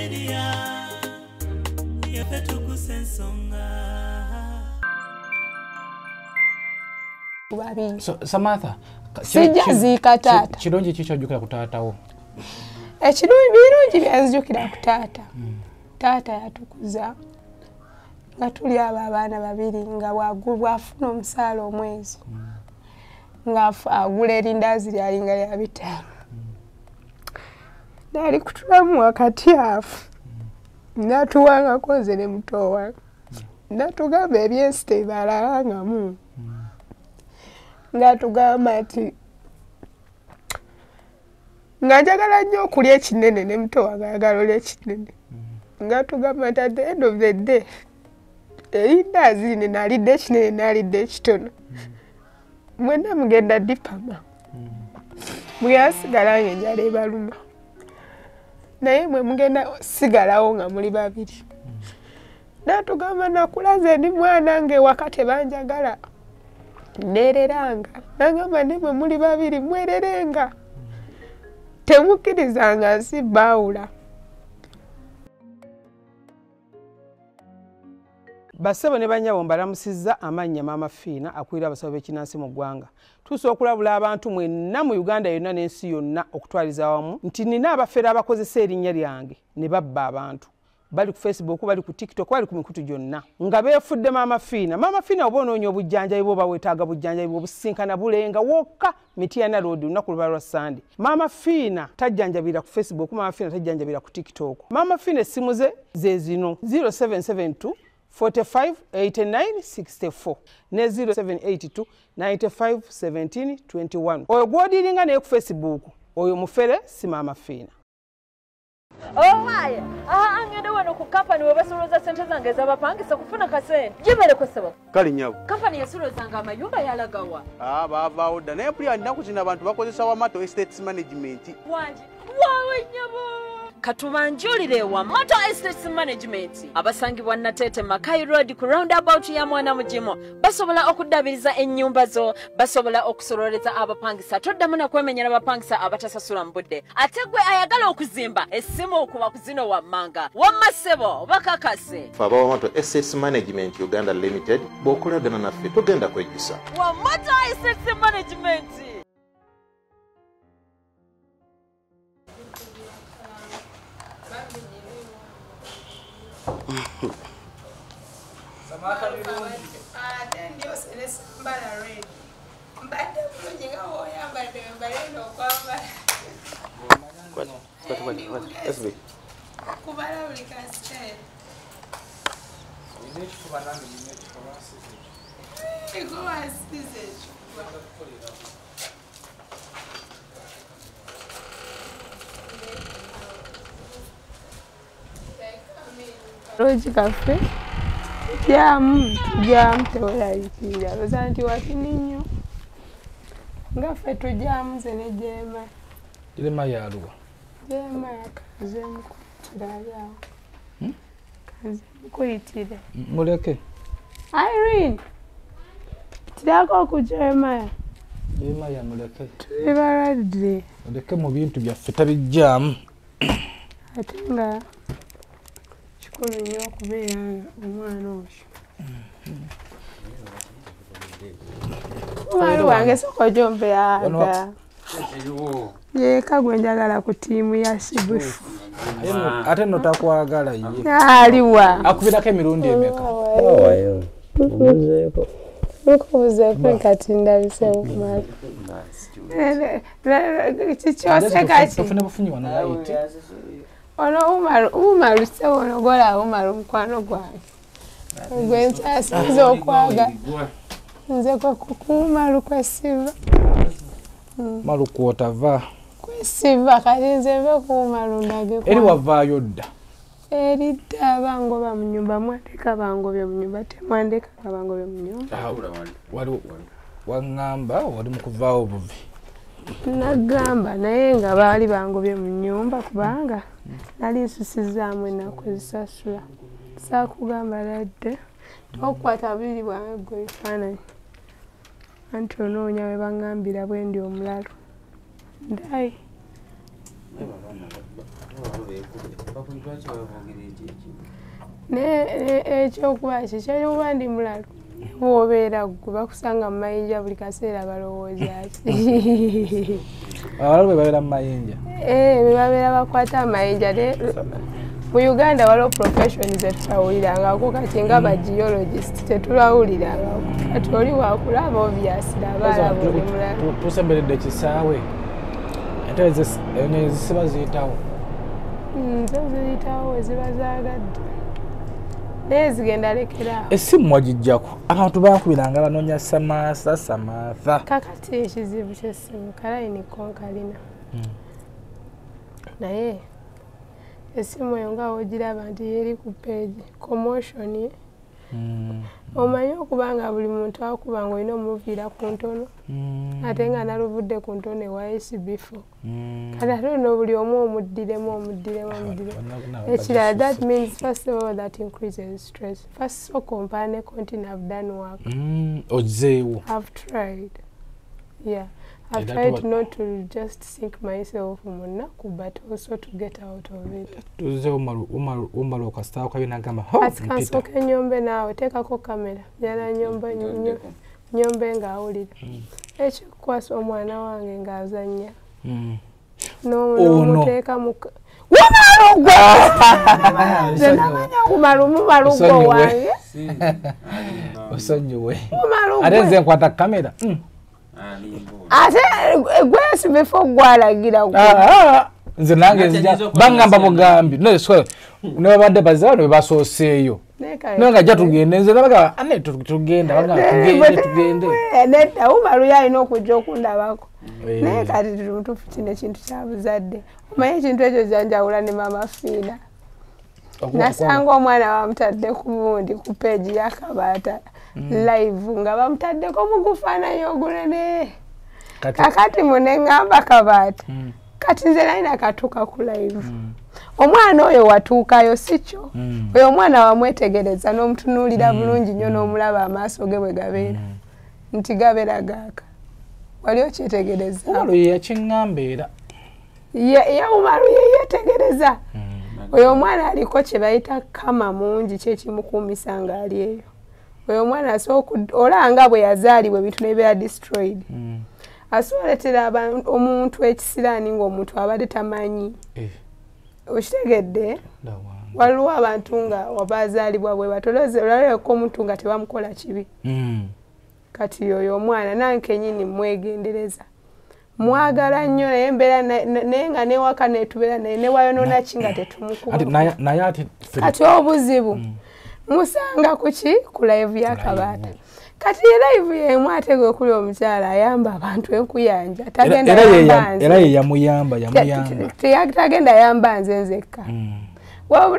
media yepetuku sensonga. So Samantha, sijazika tata. Kirungi kicho jukira kutaatawo. Ekirungi birungi byazijukira kutaata. Taata yatukuza. Nga tuli abaana babiri nga bwafuna omusaala omwezi. Nga agula erindazi lyalinga lya 5. Nali kutulamu wakati afu. Natuwanga koze ne muto wange. Natugamba ebyensi tebalalangamu. Nga tugamba ati nga njagala nnyo okulya ekinene ne muto wange ayagala olya ekinene. Nga tugamba nti at the end of the day erindazi lino nalidde ekinene nalidde ekitono. Mwenna mugenda dipama. Mweyasigala ng'enjala ebaluma. Naye mwe mugenda sigalawo nga muli babiri. Natugamba nakulaze ndi mwana ng'ewaka tebanjagala. Nereranga. Nagamba ne mwe muli babiri mwererenga. Temukkirizanga nsi baawula. Basebo ne banyabo mbalamusizza amannya Maama Fiina akulira abasawo b'ekinnansi mu ggwanga. Tusobola okulabula abantu mwenna mu Uganda yonna n'ensi yonna okutwaliza awamu nti nina abafere abakozesa erinnya lyange ne babba abantu. Bali ku Facebook, bali ku TikTok, bali ku mikutu gyonna. Nga beefudde Maama Fiina. Maama Fiina oba onoonya obujjanjabi bw'oba weetaaga bujjanjabi bw'obusinkana bulenga wokka Mityana Road lunaku luba lwa Sunday. Maama Fiina tajjanjabira ku Facebook, Maama Fiina tajjanjabira ku TikTok. Maama Fiina essimu ze zino 0772 45 89 64 ne 0782 95 17 21. Oyo gw'odiringa naye ku Facebook oyo mufere si Maama Fiina. Oh my! Angende wano ku company webasoloza sente zange ez'abapangisa kufuna kasente. Jibereko sebo. Kali nyabo. Company yasolozanga amayumba yalagawa. Baavaawo dda naye mpulira nnaku zino abantu bakozesa Wamato Estates Management. Wangi. Waawe nyabo. Katubanjulire wa Wamato Estates Management. Abasangibwa Natete Makai Road ku roundabout ya Mwana Mujimo. Basobola okuddabiriza ennyumba zo, basobola okusololeza abapangisa. Toddamu na kwemenyera abapangisa abatasasula mbudde. Ate gwe ayagala okuzimba essimu okuba ku zino wammanga. Wamma ssebo bakakase. Faba Wamato Estates Management Uganda Limited bw'okolagana naffe togenda kwejjusa. Wamato Estates Management. Samantha birungi. Ndio selesa mbala red. Mbade mujinga hoya mbade mbalendo kwamba. What? Let's be. Kubala ulikastel. Inechi kuba nange inechi kuba sisi. Ego asize. Roji cafe. Jam tewala ikira. Bazanti wakininyo. Ngafe tu jam zene jema. Jema yaluwa. Jema yakazemu kutirayo. Kazemu kuyitire. Muleke. Irene. Tirako kujema. Jema ya muleke. Tulibaradde. Muleke mu bintu byaffe tabijjamu. Ate nga kikulu nnyo okubeera omwana oyo. Omwana wange soko jombe yaga. Yeka gwe njagala ku tiimu ya Sibufu. Ate no takwagala ye. Aliwa. Akubirako emirundi emeka. Wayo. Omuzeeko. Ukubuzeeko kati ndabise okumala. Kikyose kati. Tofune bufunyi wano bayiti. Ono umaru se ono gola umaru mukwano gwange. Gwe nkyasize okwaga. Nze kwa kukumaru kwesiva. Malu kwotava. Kwesiva kati nze mbe kumaru ndage kwa. Eri wavaayo dda. Eri dda bangoba mu nyumba mwandeka bangobye mu nyumba temwandeka bangobye mu nyumba. Wali wangamba wali mu kuvaawo buvi. Nagamba naye nga baali bangobye mu nyumba kubanga nali nsusizaamu ennaku ezisasula. Saakugamba ladde tokukwata biri bwange gwe ebifaananyi. Anti onoonya we baŋŋambira bwe ndi omulalu. Ndayi ekyokuba kikyokuba ndi mulalu bwobeera gwe bakusanga mu mayinja buli kaseera balowooza ki abalalu bebabeera mu mayinja bebabeera bakwata amayinja mu Uganda waliwo profession zetutawulirangako kati nga ba geologist tetulawulirangako kati oli wakulaba obviously abaala buli mulalu tusemberedde kisaawe ente enyonyi zisiba ziyitawo zo ziyitawo eziba zaagadde naye zigenda lekera essimu wagijjako abantu bakubiranga banoonya samaasa kakati ekizibu ky'essimu kalayini konkalina naye essimu eyo nga wogiraba nti yeri ku page commotion omanyi okubanga buli muntu akuba nga olina omuviira ku ntono ate nga naluvudde ku ntono ewa SB4 kati ate no buli omu omuddiremu ekirala that means first of all that increases stress first so compare ne continue I've done work ozeewo I've tried I've tried not to just sink myself munaku but also to get out of it. Tuze umalo okasitawo kabina gamba kasoke nyombe naawe tekako kamera jala nyombe nga awulira ekikukwasa omwana wange ng'azannya n'omuteeka mu umalumu wange osonyiwe ate nze nkwata kamera ate gwesi before gwalagira nze nange nzija bangamba bugambi ne babadde bazaawo ne basooseeyo naye nga jja tugende nze nabaga ane tugenda tugende nedda umalu yalina okujja okundabako naye kati mutuufu kino ekintu kyabuzadde omanyi ekintu ekyo janjawula ne mama Fiina nasanga omwana bamutadde ku bundi ku peegi yakabaata live nga bamutaddeko mu gufaananyi ogunene kakati muneŋŋamba kabaata kati nze nalina katuuka ku live omwana oyo watuukayo si kyo oyo omwana wamwetegereza n'omutunuulira bulungi nnyo n'omulaba amaaso ge bwe gabeera nti gabeera gaaka wali okyetegereza omalo ye yakiŋŋamba era yawumalu ye yeetegereza oyo omwana aliko kye bayita kama mungi kyekimukuumisa ng'ali eyo oyo omwana olanga bwe yazaalibwa ebintu nebibeera destroyed asoboletera omuntu ekisiraani ng'omuntu abadde tamanyi okitegedde waliwo abantu nga wabazaalibwa bwe batoloze olaleko omuntu nga tebamukola kibi kati oyo omwana nange nyini mwegendereza mwagala nnyo naye mbeera naye nga newaka netubeera naye newayonoona ki nga tetumukuba kati obuzibu musanga kuki ku live ya-Kabaata kati live yemu ate gwe kuli omukyala ayamba abantu enkuyanja era ye yamuyamba tagenda yamba nze nzekka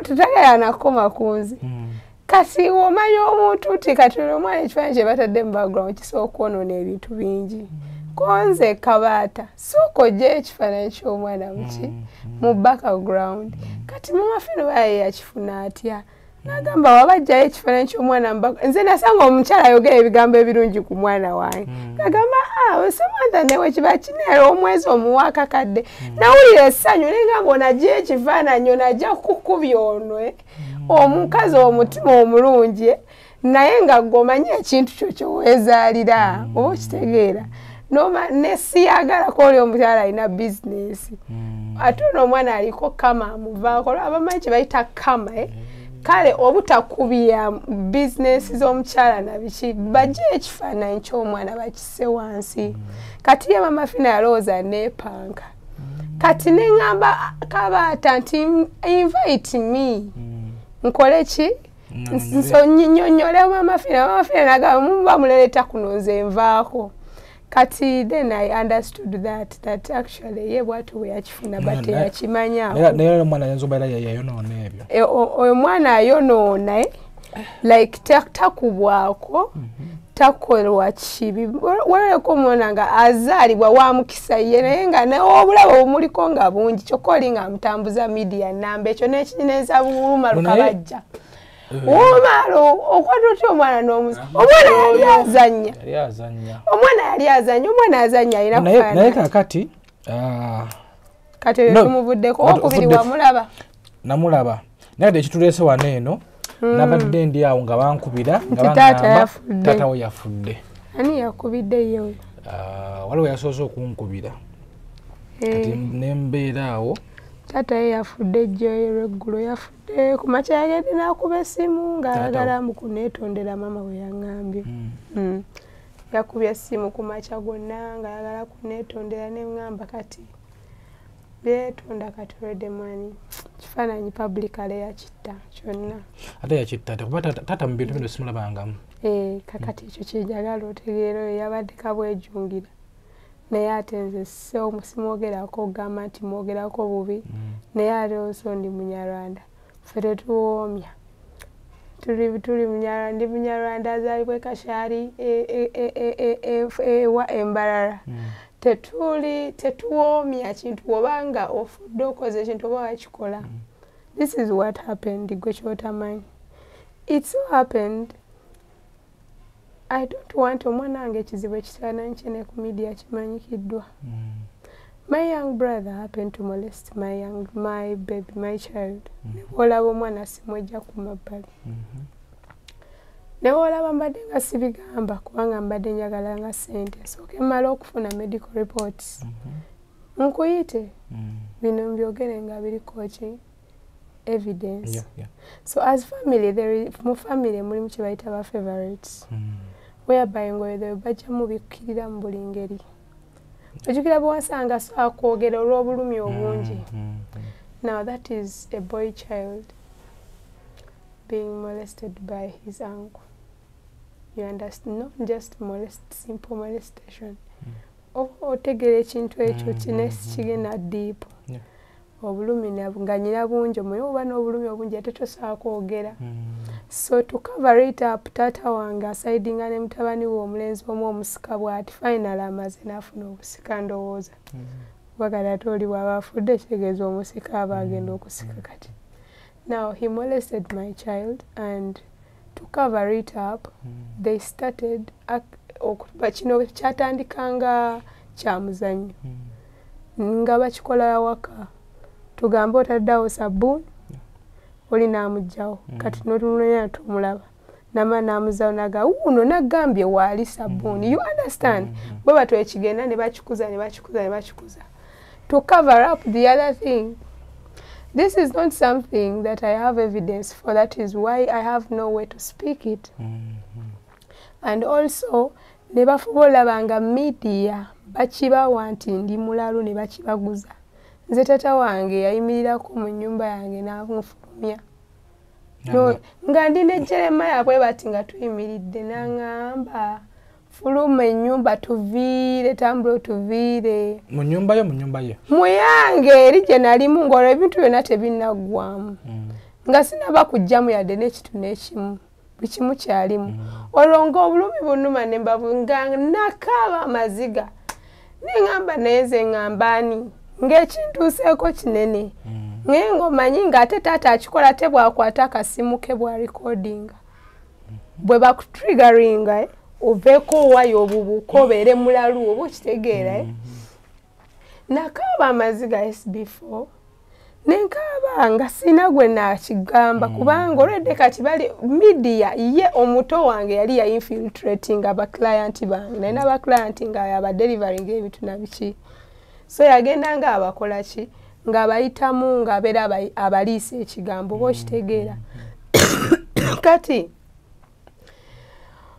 tutagala nakoma kunze kati womanyi omuntu ti kati omwana ekifaananyi kye batadde mu background kisobola okwonoona ebintu bingi konze Kabaata sooka ojja ekifaananyi ky'omwana muki mu background kati mama Fiina baye yakifuna atya nagamba wabajjayo ekifaananyi ky'omwana nze nasanga omukyala ayogera ebigambo ebirungi ku mwana wange nagamba Samantha newe kiba kineera omwezi omuwaaka kadde nawulira essanyu naye nga onajja ekifaananyi onajja kukubya onwe omukazi omutima omulungi naye nga gomanyi ekintu kyo kyeweezaalira oba okitegeera nesiyagala oli omukyala alina bizinesi ate ono omwana aliko kama amuvaako abamanyi kye bayita kama kale obutakubya bizinesi z'omukyala nabiki bajja ekifaananyi ky'omwana bakisse wansi kati ye mama Fiina yalowooza neepanka kati neŋŋamba Kabaata nti invite me nkole ki nnyonnyole mama Fiina nagamba muba muleeta kuno nze nvaako kati then I understood that actually ye bwatu bwe yakifuna bate yakimanyaawo naye omwana yanzoba yayonoona ebyo oyo mwana ayonoona like takubwako takolwa kibi waleko omwana nga azaalibwa wa mukisa ye naye nga obulabo bumuliko nga bungi kyokka oli nga amutambuza media namba ekyo nekineza Umaru Kabajja Umaru okwata otya omwana n'omuzi omwana yali azannya omwana azannya alina kufaanana naye kakati kati tumuvuddeko okubiri wamulaba namulaba naye ekituleese wano eno nabadde ndi awo nga bankubira nga taata we yafudde. Ani yakubidde ye oyo? Waliwo yasoose okunkubira kati nembeera awo. Taata ye yafudde ejjoyo eggulo yafudde ku makya yagende n'akuba essimu ng'ayagala mukuneetondera mama we yaŋŋambye. Yakubye essimu ku makya gonna ng'ayagala kuneetondera ne ŋŋamba kati byetonda kati olwedde mwani kifaananyi publicale yakitta kyonna. Ate yakitta ate kuba taata mu bintu bino simulabangamu. Kakati ekyo kijagala otegeera oyo yabadde kabwejungira naye ate nze simwogerako ogamba nti mwogerako bubi naye ate oso ndi Munyarwanda ffe tetuwoomya tuli Munyarwanda ndi Munyarwanda azaalibwa Kashari ewa Embarara tetuwoomya kintu obanga ofudde okoze ekintu oba wakikola. This is what happened gwe kyotamanyi. It so happened I don't want omwana wange ekizibu ekifaananyi kye ne ku media kimanyikiddwa. My young brother happened to molest my baby, my child. Olaba omwana simwejja ku mabbali. Ne olaba mbadde nga sibigamba kubanga mbadde njagala nga ssente nsooke mmala okufuna medical reports. Nkuyite bino mbyogere nga biriko ki evidence. So as family mu family mulimu kye bayita ba favorites. Whereby ngoyo bajja mubikkirira mu buli ngeri. Ojjukira bwe wasanga so akwogera olw'obulumi obungi. Now that is a boy child being molested by his uncle. You understand? Not just simple molestation. Otegera ekintu ekyo kigenda deep. Obulumi nga nyina bungi omwoyo oba n'obulumi obungi ate tosobola kwogera. So to cover it up taata wange asaidinga ne mutabani we omulenzi omu omusika bw'ati final amaze n'afuna obusika ndowooza. Bagala ate oli bw'aba afudde kitegeeza omusika aba agenda okusika kati. Now he molested my child and to cover it up they started kino kyatandikanga kyamuzannyo nga bakikola awaka. Tugamba otaddawo sabbuuni oli n'amugjawo kati n'otunulira tumulaba nama n'amuzaawo naga wuuno naggambye waali sabbuuni. You understand? Bwe batyo ekigenda ne bakikuza ne bakikuza to cover up the other thing. This is not something that I have evidence for. That is why I have no way to speak it. And also ne bafubola banga media bakibawa nti ndi mulalu ne bakibaguza. Nze taata wange yayimirirako mu nnyumba yange n'anfulumya. Nga ndi ne Jeremiah bwe bati nga tuyimiridde n'aŋŋamba fuluma ennyumba tuviire tambula tuviire. Mu nnyumba ye? Mu yange eri gye nalimu ng'olwo ebintu byonna tebinnaggwamu. Nga sinaba kujjamu yadde n'ekitu n'ekimu. Buli kimu kyalimu. Olwo ng'obulumi bunnuma ne mbavu nga nakaaba amaziga. Ne ŋŋamba naye nze ŋŋambaani. Ng'ekintuuseeko kinene naye ng'omanyi ng'ate taata akikola te bw'akwata akasimu ke bwa recordinga bwe bakutriggeringa oveeko owayo obubuuka obeere mulalu oba okitegeera. Nakaaba amaziga SB4 nenkaaba nga sina gwe naakigamba kubanga olwedde kati bali media ye omuto wange yali infiltrating abaclient bange naye n'abaclient nga abadelivering ebintu nabiki. So yagenda nga abakola ki ng'abayitamu ng'abeera abaliisa ekigambo oba okitegeera. Kati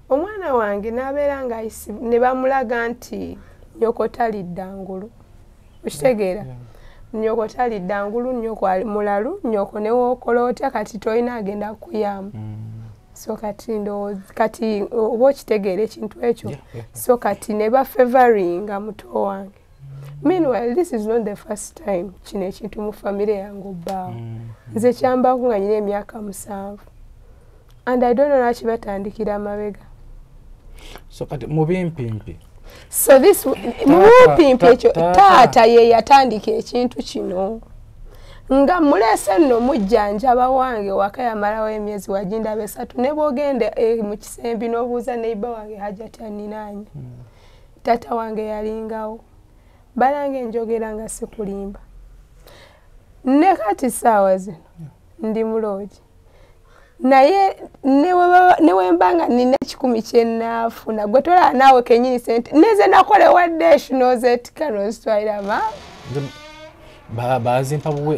omwana wange n'abeera nga ne bamulaga nti nnyoko talidda ngulu okitegeera. Nnyoko talidda ngulu nnyoko mulalu nnyoko ne wookola otya kati tolina agenda kuyaamu. So kati oba okitegeera ekintu ekyo. So kati ne bafavoringa muto wange. Meanwhile, this is not the first time kino ekintu mu family yange obbaawo. Nze kyambaako nga nyina emyaka 7. And I don't know lwaki batandikira amabega. So kati mubimpimpi. So this mubimpimpi ekyo taata ye yatandika ekintu kino. Nga mulese nno mujjanjaba wange waka yamalawo emyezi wagindaba 3 ne bwogenda mu kisembi n'obuuza neiba wange Hajati aninaanye. Taata wange yalingawo. Balange njogera nga sikulimba. ne kati saawa zino ndi muloogi naye newe mbanga nina 10 kyennaafuna gwe tolaba naawe kenyini sente neze nakole wadde shinozetikano zitwalira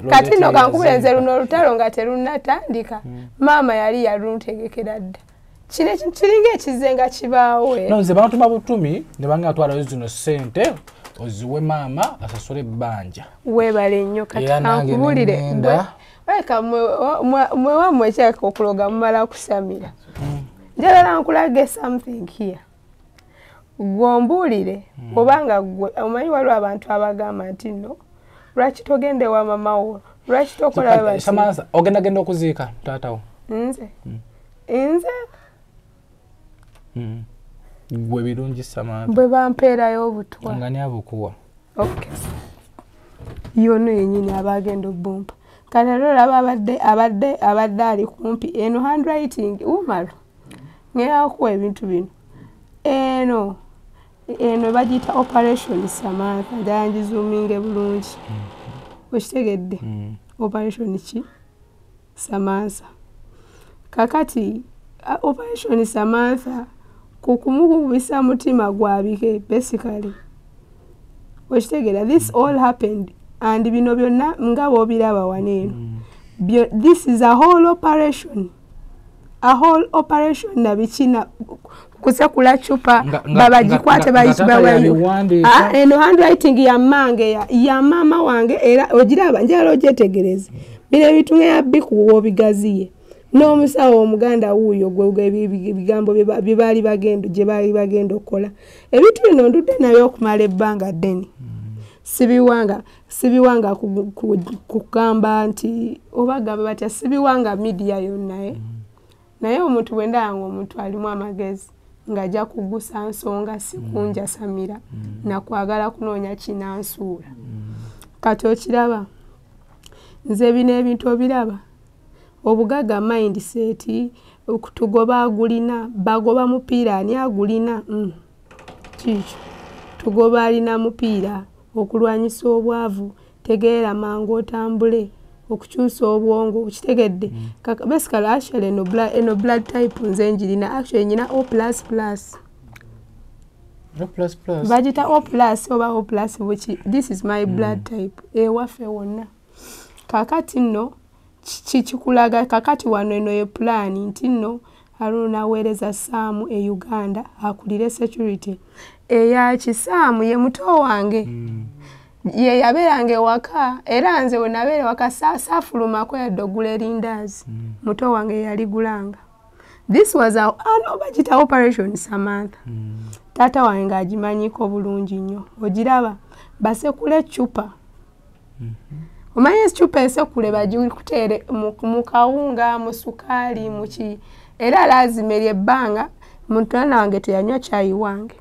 kati no kankubulenze luno olutalo nga terunatandika maama yali yaluntegekera dda kino kiringa ekizenga kibaawe nze bantuma butumi ne bangatwala zino sente oziwe maama asasule ebbanja weebale nnyo kati kankubulire weka mwe wamwe kyaka okuloga mumala kusamira njagala nkulaga something here gwombuulire obanga gwe omanyi waliwo abantu abagamba nti nno lwaki togende wa mama wo lwaki tokola Samantha ogenda okuziika taatawo nze gwe birungi Samantha bwe bampeerayo obutwa ngani abukuwa okay yono yenyini abagenda obumpa kana lolaba abadde ali kumpi eno handwriting umalo ngeyakuwa ebintu bino eno bagiyita operation Samantha janjizuminge bulungi okitegedde operation ki Samantha kakati operation Samantha kukumukubisa mutima gwabike basically okitegedde this all happened and bino byonna nga bw'obiraba waneeno this is a whole operation na bikina kusekula chupa babagikwate bayibawayo eno handwriting ya mange ya mama wange era ogiraba njalo ogyetegereze bino ebitunga yabbiku obigaziye n'omusawo omuganda wuuyo gwe ebigambo bye baali bagenda okukola ebintu bino ndudde nabyo okumala ebbanga ddene sibiwanga kugamba nti obagamba batya sibiwanga media yonna naye omuntu bwendanga omuntu alimu amagezi ng'ajja kugusa nsonga sikunja Samira nakwagala kunoonya kinansuula kati okiraba nze bino ebintu obiraba obugaga mindset okutugoba agulina bagoba mupiira ani agulina kikyo tugoba alina mupiira okulwanyisa obwavu tegeera mangu otambule okukyusa obwongo kitegedde basically actually eno blood type nze njirina actually nyina O++. Bagita O+ oba O+ which this is my blood type ewaffe wonna kakati nno kikulaga kakati wano eno ye plan nti nno alunaweereza Saamu e Uganda akulire security eya Kisaamu ye muto wange ye yabeerange waka era nze we nabeere waka saafulumako yaddogula erindazi muto wange yaligulanga this was an obagita operation Samantha taata wange ng'agimanyiko bulungi nnyo ogiraba basekule cupa omanyi ecupa esekule bagikuteere mu kawunga mu sukaali muki era lazima ery'ebbanga mutwana wange teyanywa caayi wange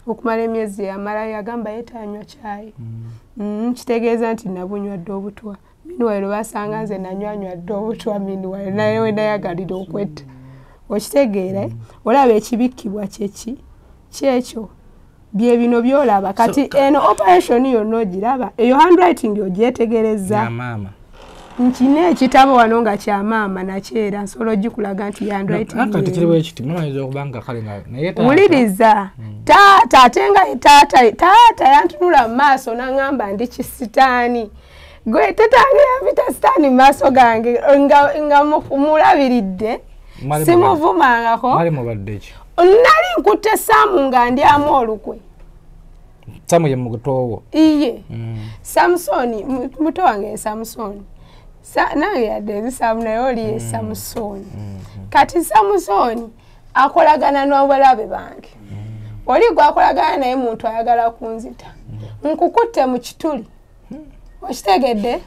okumala emyezi yamala yagamba yetanywa caayi kitegeeza nti nabunywadde obutwa miniwairo basanga nze nanywanywade obutwa miniwairo naye we nayagalira okwetta okitegeera olaba ekibikkibwa kyekyo bye bino byolaba kati eno operation yonna ogiraba eyo handwriting ogyetegereza nkine ekitabo wano nga kya maama nakyera nsobola ogikulaga nti handwritingwuliriza taata ate nga taata yantunula mu maaso naŋŋamba ndi kisitaani gwe tatange yavita sitaani mu maaso gange nga mulabiridde simuvumangako nali nkutte Saamu nga ndyamu olukwe Saamu ye mutowo iye Samusoni muto wange Samusoni nange yadde Saamu naye oli Samusoni kati Samusoni akolagana n'obulabe bange oli gwakolagana naye muntu ayagala kunzita nkukutte mu kituli okitegedde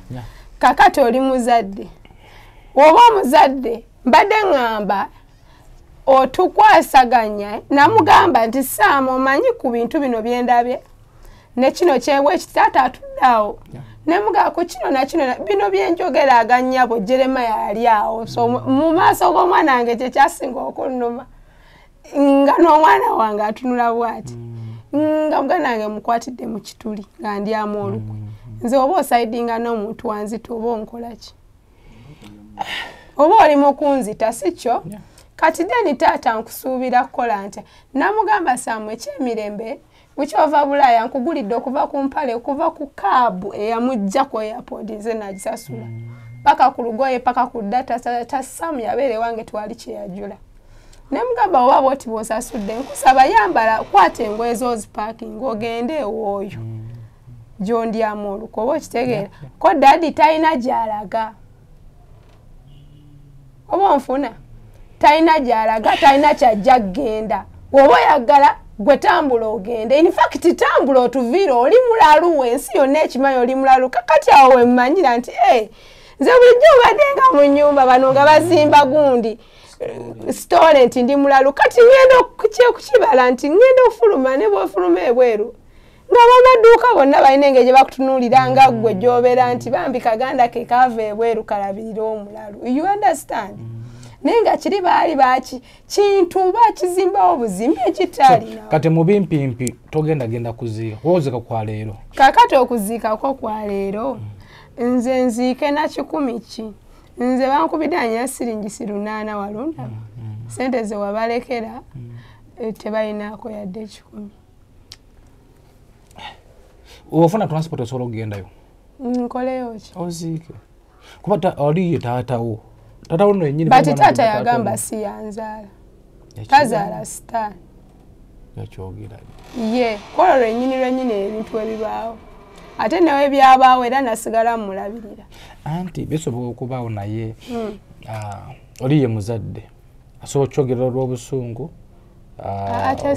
kakati oli muzadde oba omuzadde mbadde ŋŋamba otukwasaganya namugamba nti Saamu omanyi ku bintu bino byendabye ne kino kyewe ekitaata atuddeawo nemugaa ku kino nakino bino byenjogera aganyabo Jeremiah yali awo so mu maaso g'omwana wange kyekyasinga okunnuma nga n'omwana wange atunula bw'ati nga muganda wange mukwatidde mu kituli nga ndyamu olukwe nze oba osaidinga n'omuntu wanzita oba onkola ki oba oli mu kunzita si kyo kati deni taata nkusuubira kukola ntya namugamba Samu ekyemirembe bukyova Bulaaya nkugulidde okuva ku mpale okuva ku kaabu eyamujja ku airport nze nagisasula paka ku lugoye paka ku data Samu yabeere wange twali kyeyajula nemugamba oba bwoti bw'osasudde nkusaba yambala kwata engoye z'ozipaakinga ogende ewooyo gy'ondyamu oluko oba okitegeera ko dadi talina gy'alaga oba onfuna talina gy'alaga talina kyajja kgenda oba oyagala gwe tambula ogende in fact tambula otuviire oli mulalu ensi yonna ekimanyi oli mulalu kakati awo wemmanyira nti nze bulijjo obaddenga mu nnyumba bano nga bazimba gundi storent ndi mulalu kati ngenda okukibala nti ngenda ofuluma ne bwofuluma ebweru nga bamaduuka bonna balina engeri gye bakutunuulira nga ggwe gy'obeera nti bambi kaganda ke kaava ebweru kalabirira omulalu you understand naye nga kiri baali baki kintu bakizimbawo buzimbi ekitalina kati mu bimpimpi togendagenda kuziika wozika kwa leero kakati okuziikako kwa leero nze nziike na 100 ki nze bankubidanya siringi 8 walunda sente ze wabalekera tebalinaako yadde 10 ofuna transport osobola okugendayo nkoleyo ki oziike kuba oliye taatawo taatawo no yennyini bati taata yagamba si yanzaala tazaala sitaani yakyogera ye kola lwennyini ebintu ebibaawo ate nawe byabaawo era nasigala mulabirira anti bisobola okubaawo naye oliye muzadde asobola okyogerera olw'obusungu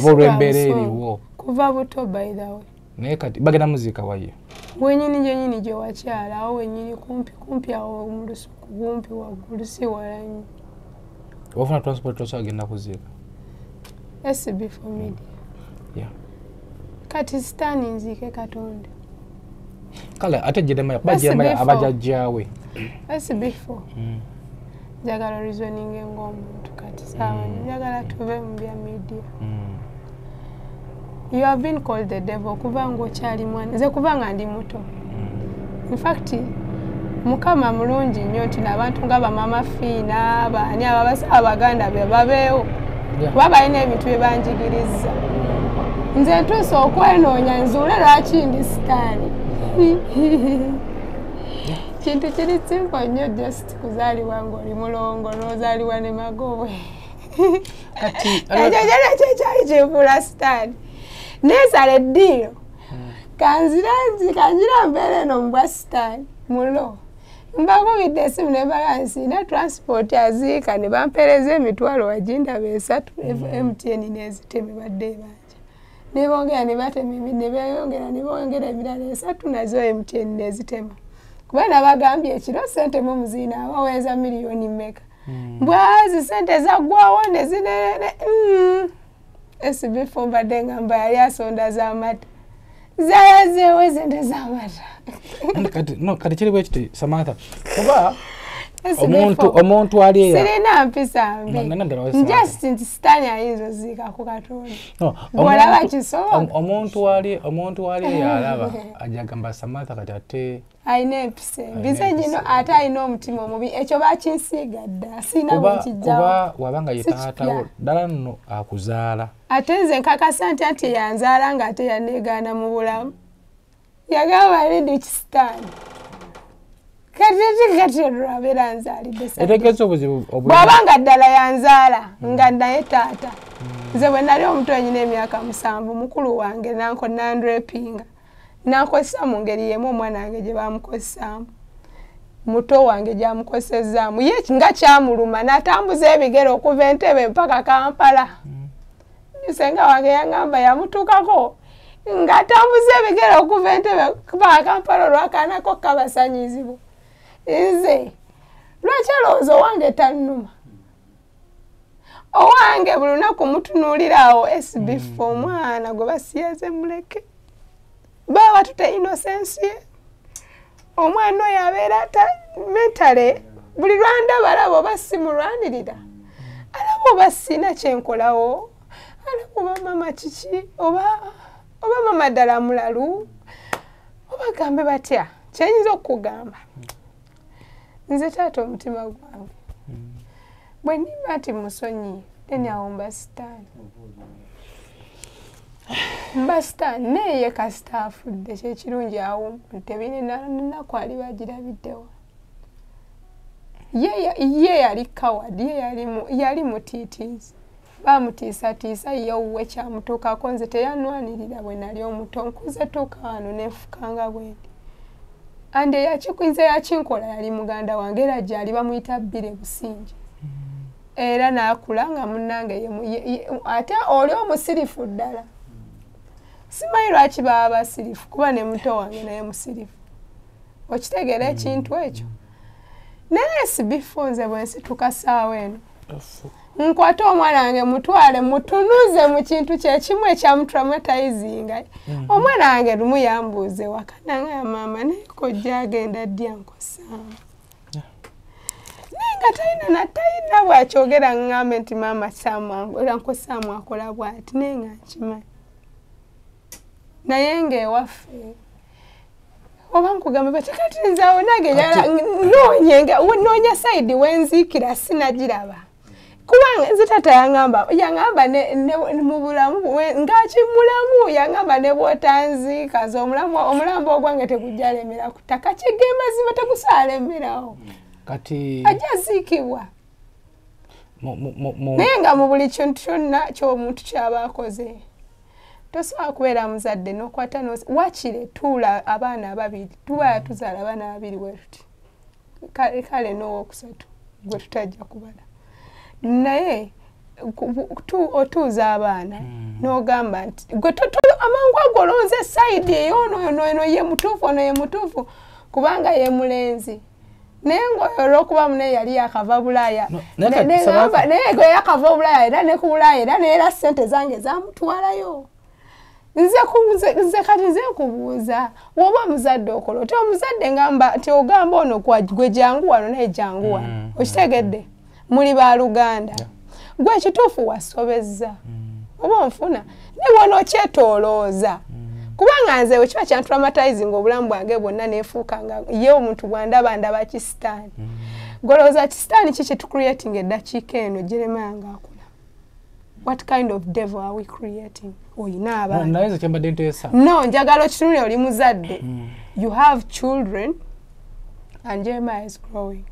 olw'embeera eriwo kuva buto by the way naye kati bagenda muziika waye wenyini gyenyini gye wakyala awo wenyini kumpi awo mu lusuku kumpi waggulu si walanyi ofuna transport osagenda kuziika SB for media kati sitaani nziike Katonda kale ate bajjema abajajjaawe SB4 njagala reasoning ng'omuntu kati sawa njagala tuve mu bya media you have been called the devil kuva ng'okyali mwana nze kuva nga ndi muto in fact Mukama mulungi nnyo nti n'abantu nga bamama Fiina baani ababasa abaganda be babeewo kuba balina ebintu bye banjigiriza nze ntuuse okwenoonya nzuule lwaki ndi sitaani kintu kiri simple nnyo just kuzaalibwa ng'oli mulongo n'ozaalibwa ne magobwe ekyo kyali kinfuula sitaani neesala eddiiro kanzira mbeera eno mu bwa sitaani mulo mbakubidde esimu ne balansi na transport aziika ne bampeereza emitwalo wagindaba 3 MTN n'eziteme badde ebanja ne bongera ne batema ne bongera ebirala 3 nazo MTN n'ezitema kuba nabagambye ekiro sente mu muzina abaweza miliyoni mmeka mbwazi sente zaggwawo ne zinene SB4 mbadde ngamba yali asonda z'amata zayazeewo sente z'amata kati kiri bwe kiti Samantha kuba omuntu ali eya sirina mpisa mbi just nti sitaani ayinza oziika ku Katonda bw'olaba kisobola omuntu ali eya alaba ajagamba Samantha kati ate ayina empisa embi ze gino ate ayina omutima omubi ekyo bakinsiiga dda sina bwekijjawo kuba wabanga ye taatawo ddala nno akuzaala ate nze nkakasa ntya nti yanzaala ng'ate yaneegaana mu bulamu yagamba lidi kisitaani kati olwabeera nzaalidde etegeeza obuzibu bw'abanga ddala yanzaala nga naye taata nze bwe nali omuto wenyina emyaka 7 mukulu wange nandrepinga nankozesa mu ngeri yemu omwana wange gye bamukozesaamu muto wange gyamukozesezaamu ye nga kyamuluma n'atambuza ebigere okuva Entebbe mpaka Kampala senga wange yangamba yamutuukako ng'atambuza ebigere okuva Entebbe mpaka Kampala olwakaanako kabasanyizibwa nze lwaki alowooza owange tannuma owange buli lunaku mutunuuliraawo SB4 omwana gwe basiyaze muleke baba tute innocence ye omwana oyo abeera mentale buli lwandaba alaba oba simulwanirira alaba oba sina kyenkolawo alaba oba mama kiki oba mama ddala mulalu oba bagambe batya kyenyinza okugamba nze taata omutima gwange bwe ndimba nti musonyi then awo mbasitaani mbasitaani naye kasita afudde kyekirungi awo tebine nnaku ali bagirabiddewa ye yali coward yali mutiitiizi bamutiisatiisa yewuwe kyamutuukako nze teyanwanirira bwe nali omuto nkuze tuuka wano nenfukanga bwendi ande yakikwize yakinkola yali muganda wange era gyali bamuyita Bbire Busingi era nakula nga munnange ate oli omusirifu ddala simanyi lwaki baba basirifu kuba ne muto wange naye musirifu okitegeera ekintu ekyo naye sibifunze bwensi tukasaawa eno nkwate omwana wange mutwale mutunuze mu kintu kyekimu ekyamutraumatizinga omwana wange lumu yambuuze waka nange maama naye kojja agenda ddya nkosaamu naye nga talina bwakyogera ngambe nti maama era nkosaamu akola bwati naye nga nkimanyi naye ngaewaffe oba nkugambe batekatirizaawo nage noonya saidi wenziikira sinagiraba kubanga nze taata yangamba mu bulamu ng'akimulamu yangamba ne bw'otanziika nze omulambo ogwange tegujjalemera ku ttaka kigema ziba tegusalemerawo kati ajja ziikibwa naye nga mu buli kintu kyonna ky'omuntu ky'aba akoze tosobola kubeera muzadde n'okwata wakire tuula abaana ababiri tuba tuzaala abaana babiri bwe tuti kale n'owookusatu gwe tutajja kubala naye otuuza abaana n'ogamba nti gwe amangu ago olonze sayidi eyono ye mutuufu ono ye mutuufu kubanga ye mulenzi naye ng'olwokuba munaye yali yakava Bulaaya naye gwe yakava Bulaaya era ne ku Bulaaya era neera ssente zange zamutwalayo nze kati nze nkubuuza woba muzadde okola otya omuzadde ngamba nti ogamba ono gwe jangu wano naye jangu wano okitegedde muli baluganda gwe ekituufu wasobezza oba onfuna nebwona okyetoolooza kubanga nze wekiba kyantraumatizing obulamu bwange bwonna neefuuka nga ye omuntu bwandaba kisitaani golowooza kisitaani kiki tucreating eddakiika eno jeremanga akula what kind of devil are we creating oyina abaana no njagala okitunule oli muzadde you have children and Jeremiah is growing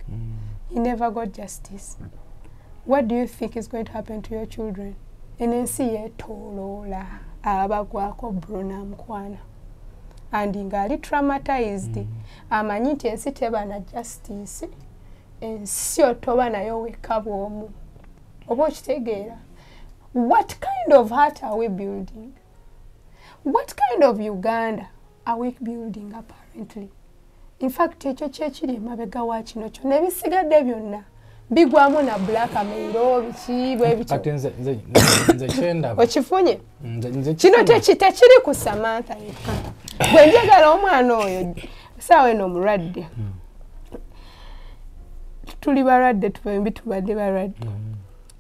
he never got justice what do you think is going to happen to your children enensi yetooloola abagwako Bruna mukwana and ngaali traumatized amanyi nti ensi tebana justice ensi otoba nayo wekka bw'omu oba okitegeera what kind of heart are we building what kind of Uganda are we building apparently in fact ekyo kyekiri emabega wa kino kyonna ebisigadde byonna bigwamu na blackmail biki bwe bityo nze kyendaba okifunye kino tekiri ku Samantha yekka bwe njagala omwana oyo saawa eno omulwadde tuli balwadde tubembi tubadde balwadde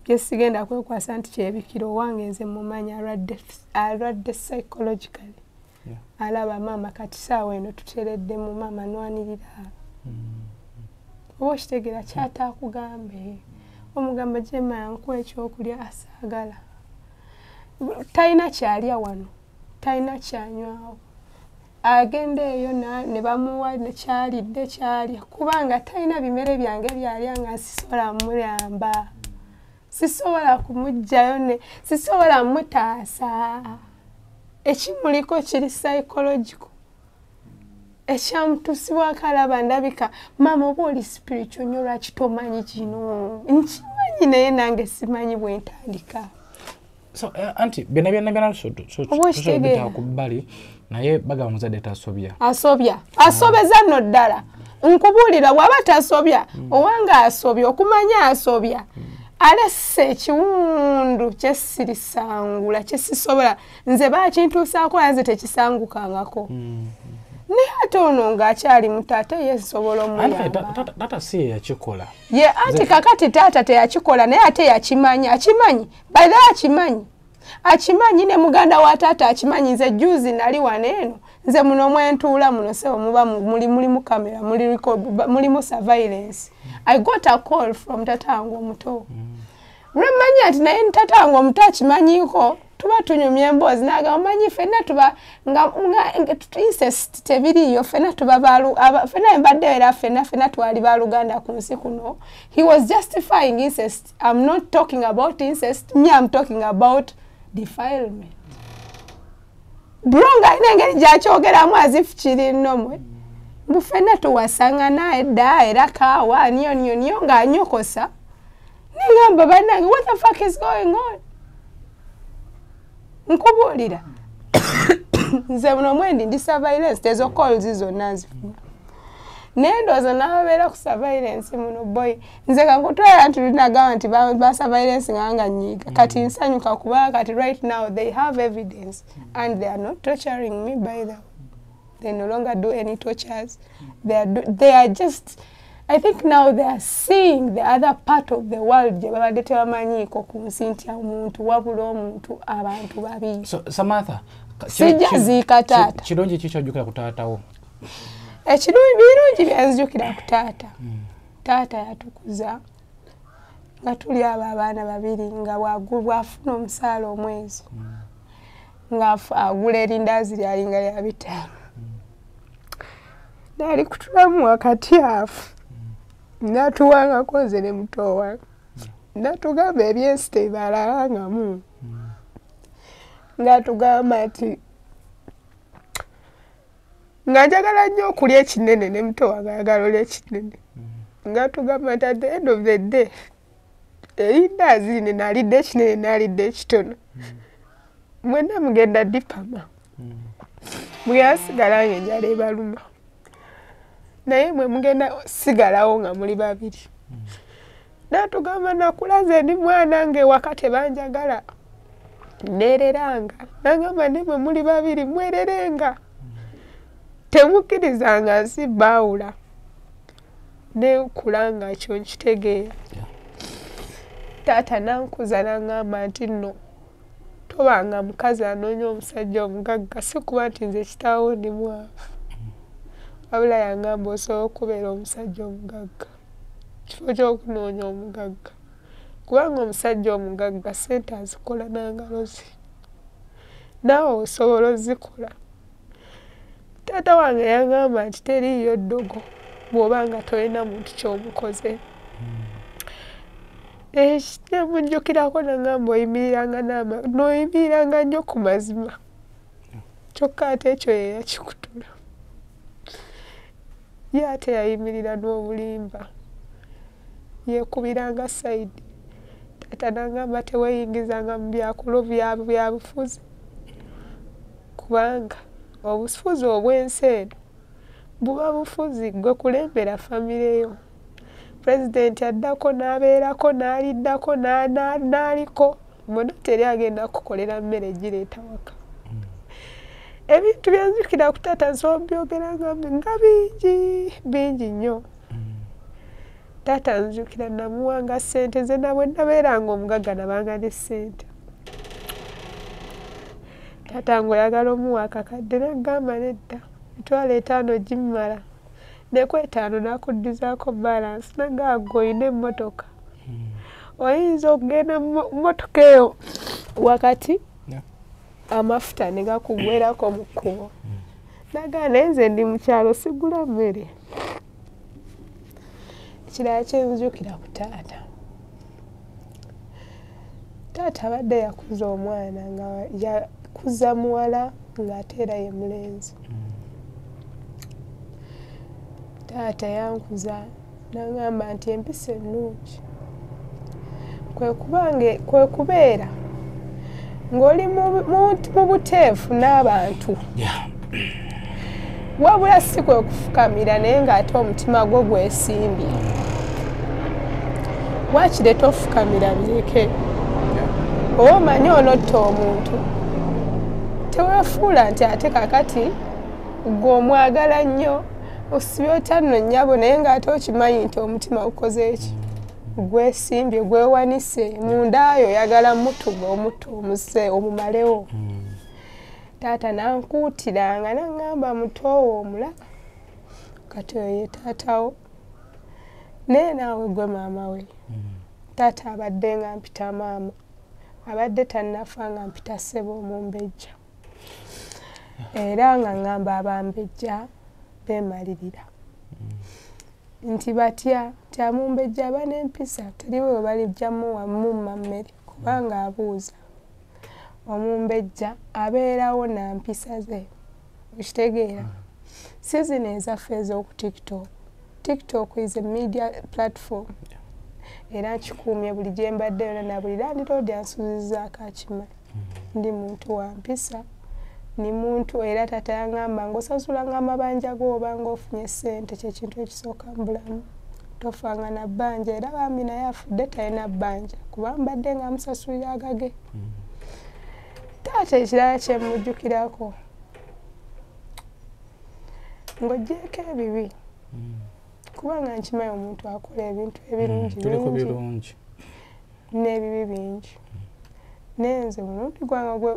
byesigenda kwekwasa nti kyebikiro wange nze mumanyi alwadde psychologically alaba maama kati saawa eno tuteredde mu maama nwanirira oba okitegeera kyata akugambe omugamba Jema nkuwa ekyokulya asaagala talina kyalya wano talina kyanywawo agenda eyo ne bamuwa nekyalidde kyalya kubanga talina bimere byange byalya nga sisobola mulamba sisobola kumugjayo sisobola mutaasa ekimuliko kiri psychological ekyamutusibwako alaba ndabika maama oba oli spiritual nnyo lwaki tomanyi kino nkimanyi naye nange simanyi bwe ntandika so anti byonna tusobita ku bbali naye bagaba muzadde tasobya asobeza nno ddala nkubuulira bw'aba tasobya owanga asobya okumanya asobya alese ekiwundu kyesirisangula kyesisobola nze bakintuusaako yanze tekisangukangako naye ate ono ng'akyali muto ate yesobola omuyamba taata si ye yakikola ye anti kakati taata teyakikola naye ate yakimanyi akimanyi ne muganda wa taata akimanyi nze juzi nali wano eno nze muno mwentuula muno sebo muba mulimu kamera mulimu surveillance. I got a call from tatangu omuto. Lwemanyi ati naye tatangu omuto akimanyiko tuba tunyumya emboozi naga omanyi fenna tuba nga incest tebiriyo fenna tuba fenna embadde era fenna twali baluganda ku nsi kuno. He was justifying incest. I'm not talking about incest. Me, I'm talking about defilement. Bronga inengeri gy'akyogeramu as kiri nnomwe. Mbu fenna tuwasangana edda era kaawa niyo ng'anyokosa. Ningamba bannange, what the fuck is going on? Nkubuulira. Nze muno mwendi ndi surveillance tezo calls zonna nzifuna. Nendoza nababeera ku surveillance muno boy. Nze kankutwala nti linagamba nti ba surveillance nganga nyiga. Kati nsanyuka kuba kati right now they have evidence and they are not torturing me by the way. They no longer do any tortures. They are just, I think now they are seeing the other part of the world. Babadde tebamanyiko ku nsi nti omuntu wabula omuntu abantu babiri. So Samantha, sijaziika taata. Kirungi kikyojjukira ku taatawo. Birungi byanzijukira ku taata. Taata yatukuza nga tuli abaana babiri nga bwafuna omusaala omwezi. Nga agula erindazi lyalinga lya 5. Nali kutulamu wakati afu. Natuwanga koze ne muto wange. Natugamba ebyensi tebalalangamu. Nga tugamba ati nga njagala nnyo okulya ekinene ne muto wange ayagala olya ekinene. Nga tugamba nti at the end of the day erindazi lino nalidde ekinene nalidde ekitono. Mwenna mugenda dipama. Mweyasigala ng'enjala ebaluma. Naye mwe mugenda sigalawo nga muli babiri. Natugamba nakulaze ndi mwana nge wakati banjagala. Nereranga. Nagamba ne mwe muli babiri mwererenga. Temukkirizanga nsi baawula. Ne kulanga kyo nkitegeera. Taata nankuza nangamba nti nno tobanga mukazi anoonya omusajja omugagga si kuba nti nze kitaawo ndi mwavu. Wabula yangamba osobola okubeera omusajja omugagga. Kifo ky'okunoonya omugagga. Kubanga omusajja omugagga ssente azikola n'angalo ze. Naawe osobola ozikola. Taata wange yangamba nti teriiyo ddogo bw'oba nga tolina muntu ky'omukoze. Nemujjukirako nangamba n'oyimiriranga nnyo ku mazima. Kyokka ate ekyo ye yakikutula. Ye ate yayimirira n'obulimba. Yeekubiranga sayidi. Taata nangamba teweeyingizanga mu byakulo bya bufuzi. Kubanga obufuzi obw'ensi eno buba bufuzi gwe kulembera famire yo. President addako n'abeerako n'aliddako n'aliko mbona teri agenda kukolera mmere gireeta waka. Ebintu byanzikira ku taata nsobola byogeranga nga bingi nnyo. Taata nzijukira namuwanga ssente ze nabwe nabeeranga omugagga nabanga ne ssente. Taata ngo oyagala omuwa akakadde nagamba nedda 5 gimmala. Neku 5 nakuddizaako balance nagamba oyina emmotoka. Oyinza okugenda mu mmotoka eyo wakati amafuta ne gakugwerako mu kkubo. Nagamba naye nze ndi mu kyalo sigula mmere. Ekirala kyenzijukira ku taata. Taata abadde yakuza omwana nga yakuza muwala ng'ate era ye mulenzi. Taata yankuza nagamba nti empisa ennungi kwe kubeera ng'oli mu buteefu n'abantu. Wabula si kwe kufukamira naye ng'ate omutima gwo gwesimbye. Waakiri tofukamira bireke. Oba omanyi onotta omuntu teweefuula nti ate kakati gw'omwagala nnyo osibye otya nno nnyabo naye ng'ate okimanyi nti omutima gukoze eki gwesimbye gwewanise munda yo oyagala mutuga omutto omuse omumalewo. taata nankuutiranga naŋŋamba mutowo omulaba kati oyo ye taatawo naye naawe gwe maama we taata abadde nga mpita maama abadde tannafa nga mpita ssebo omumbejja era nga ŋŋamba abambejja beemalirira nti batya nti amumbejja aba n'empisa taliwe we balijjamu wamumma mmere kubanga abuuza omumbejja abeerawo na mpisa ze okitegeera si zino ezaffe ez'oku tiktok is a media platform era nkikuumye buli gye mbadde yona na buli landlord yansuuzizaako akimanyi ndi muntu wa mpisa ni muntu era taata yaŋŋamba ng'osasulanga amabanja g'oba ng'ofunye ssente kyekintu ekisooka mu bulamu tofanga na bbanja era bambi naye afudde talina bbanja kuba mbadde nga amusasulira agage taata ekirala kyemujjukirako ng'oggyeko ebibi kubanga nkimanyi omuntu akola ebintu ebirungi bingi n'ebibi bingi nenze mulundi gwange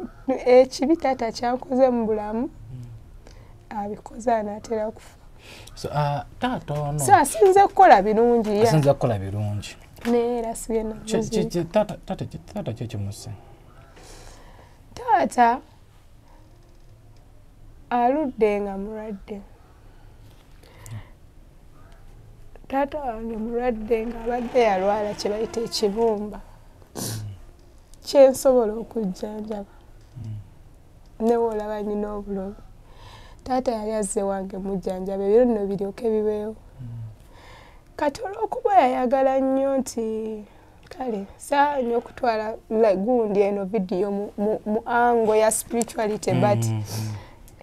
ekibi taata kyankoze mu bulamu abikoze anaatera kufa taata ono so asinze kukola birungi asinze kukola birungi naye era sigenda taata kyekimuse taata aludde nga mulwadde taata wange mulwadde nga abadde yalwala kye bayita ekibumba kyensobola okujjanjaba newe olaba nyina obulobi taata yali azze wange mujjanjaba ebiro nno biryoke bibeewo kati olw'okuba yayagala nnyo nti kale saa nnyo okutwala gundi eno vidiyo mu ango ya spirituality but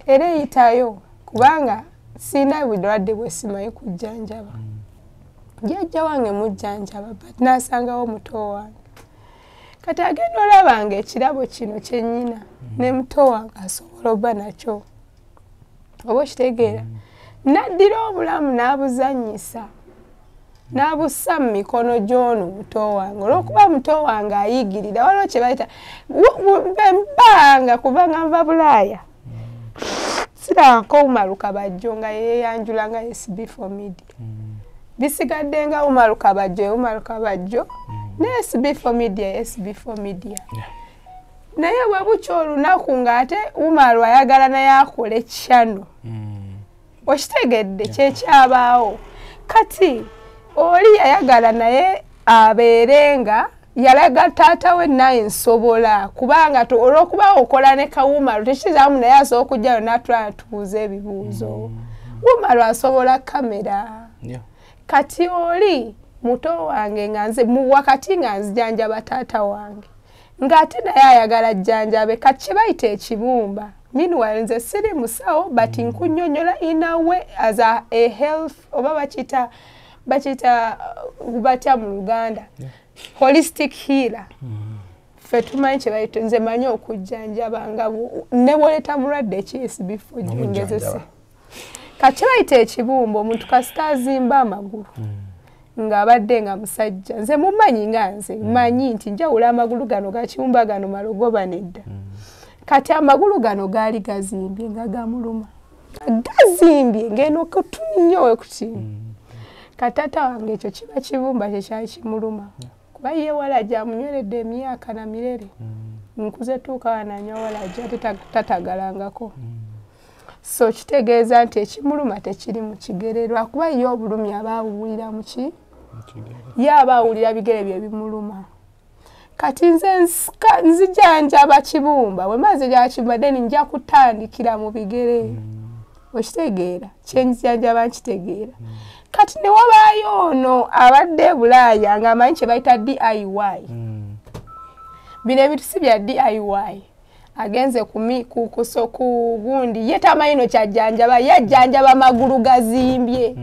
era eyitayo kubanga sina bulwadde bwe simanyi kujjanjaba jjajja wange mujjanjaba but naasangawo muto wange kati agenda olabanga ekirabo kino kyennyina ne muto wange asobola obba nakyo oba okitegeera naddira obulamu n'abuzannyisa n'abussa mu mikono gy'ono muto wange olw'okuba muto wange ayigirira waliwo kye bayita bbanga kubanga nva Bulaaya sirako Umaruka Bajjo nga yeeyanjula nga SB4 Media bisigadde nga Umaruka Bajjo ne SB4 Media naye bwe bukya olunaku ng'ate Umaru ayagala naye akola ekyano okitegedde kyekyabaawo kati oli yayagala naye abeere nga yalaga taata we naye nsobola kubanga olw'okuba okola ne kawumaru tekizaamu naye asobola okujjayo n'atulala tubuuza ebibuuzo Umaru asobola kamera kati oli muto wange nga nze wakati nga nzijanjaba taata wange ng'ate naye ayagala jjanjabe kati kye bayita ekibumba meanwhile nze siri musawo but nkunnyonnyola in a way as a health oba bakita batya mu Luganda holistic healer ffe tumanyi kye bayita nze manyi okujjanjaba nga ne bwoleta mulwadde ekiyesi bifo gyongezese kati kye bayita ekibumba omuntu kasita azimba amagulu ng'abadde nga musajja nze mumanyi nga nze manyi nti njawula amagulu gano gakibumba gano malogoba nedda kati amagulu gano gaali gazimbye nga gamuluma gazimbye ngeno kutunnyowe kuti katata wange ekyo kiba kibumba kyekyali kimuluma kuba ye walajja amunyweredde emyaka na mirere nkuze tuuka wananywa walajja tatagalangako so kitegeeza nti ekimuluma tekiri mu kigere lwakuba ye obulumi aba awulira muki ye aba awulira bigere bye bimuluma kati nze nzijanjaba kibumba bwe maze gyakibumba then nja kutandikira mu bigere okitegeera kyenzijanjaba nkitegeera kati ne wabaayo ono abadde Bulaaya ng'amanyi kye bayita DIY bino ebintu si bya DIY agenze ku gundi ye tamanyi no kyajjanjaba yajjanjaba magulu gazimbye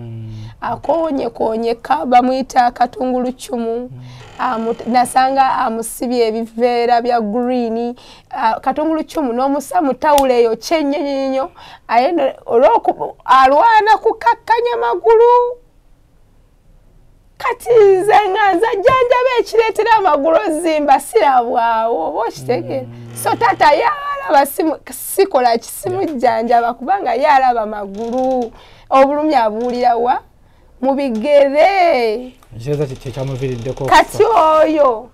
akonye bamuyita akatungulu cumu nasanga amusibye ebiveera bya green katungulu cumu n'omusa mu tawulo eyo kyennyonyo alwana kukakkanya magulu kati nze nga nzajjanjaba ekireetera amagulu zimba sirabwawo oba okitegeera so taata yaala mulaba sikola kisimu jjanjaba kubanga yalaba magulu obulumi abuulira wa mu bigere kati oyo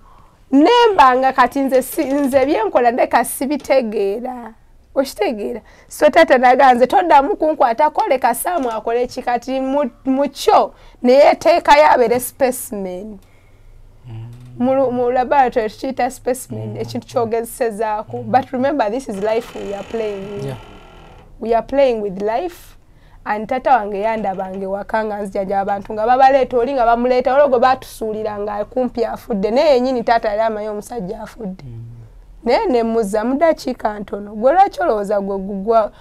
nembanga kati nze byenkola ndeka sibitegeera okitegeera so tata naganze toddamu kunkwata kole kasaamu akole kikati mukyo neyeteekayo abere specimen mu laboratory tukiyita specimen ekintu kyogezesezaako but remember this is life we are playing with. We are playing with life and tata wange yandabange wakanga nzijja abantu nga babaleeta oli nga bamuleeta olwo batusuulira nga kumpi afudde naye nyini tata yali amanyi omusajja afudde naye nemuzza mu dakiika ntono gwe lwaki olowooza gwe gugwa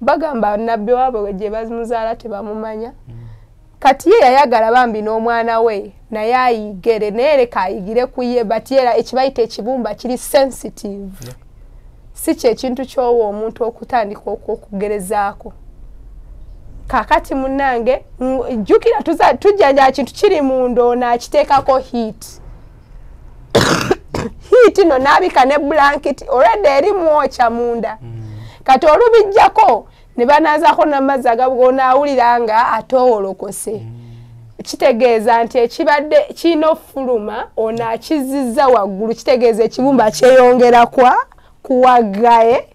bagamba nabbi waabwe gye bamuzaala tebamumanya kati ye yayagala bambi n'omwana we naye ayigere naye leka ayigire ku ye but era ekibayita ekibumba kiri sensitive si kyekintu kyowa omuntu okutandika okugerezaako kakati munnange jjukira tujjanja kintu kiri munda naakiteekako heat heat no naabika ne blanket already eri mwokya munda kati olubijjako ne banaazaako n'amazzi agagonaawulira nga atoowolokose kitegeeza nti ekibadde kiina ofuluma ono akizizza waggulu kitegeeza ekibumba kyeyongera kuwagaye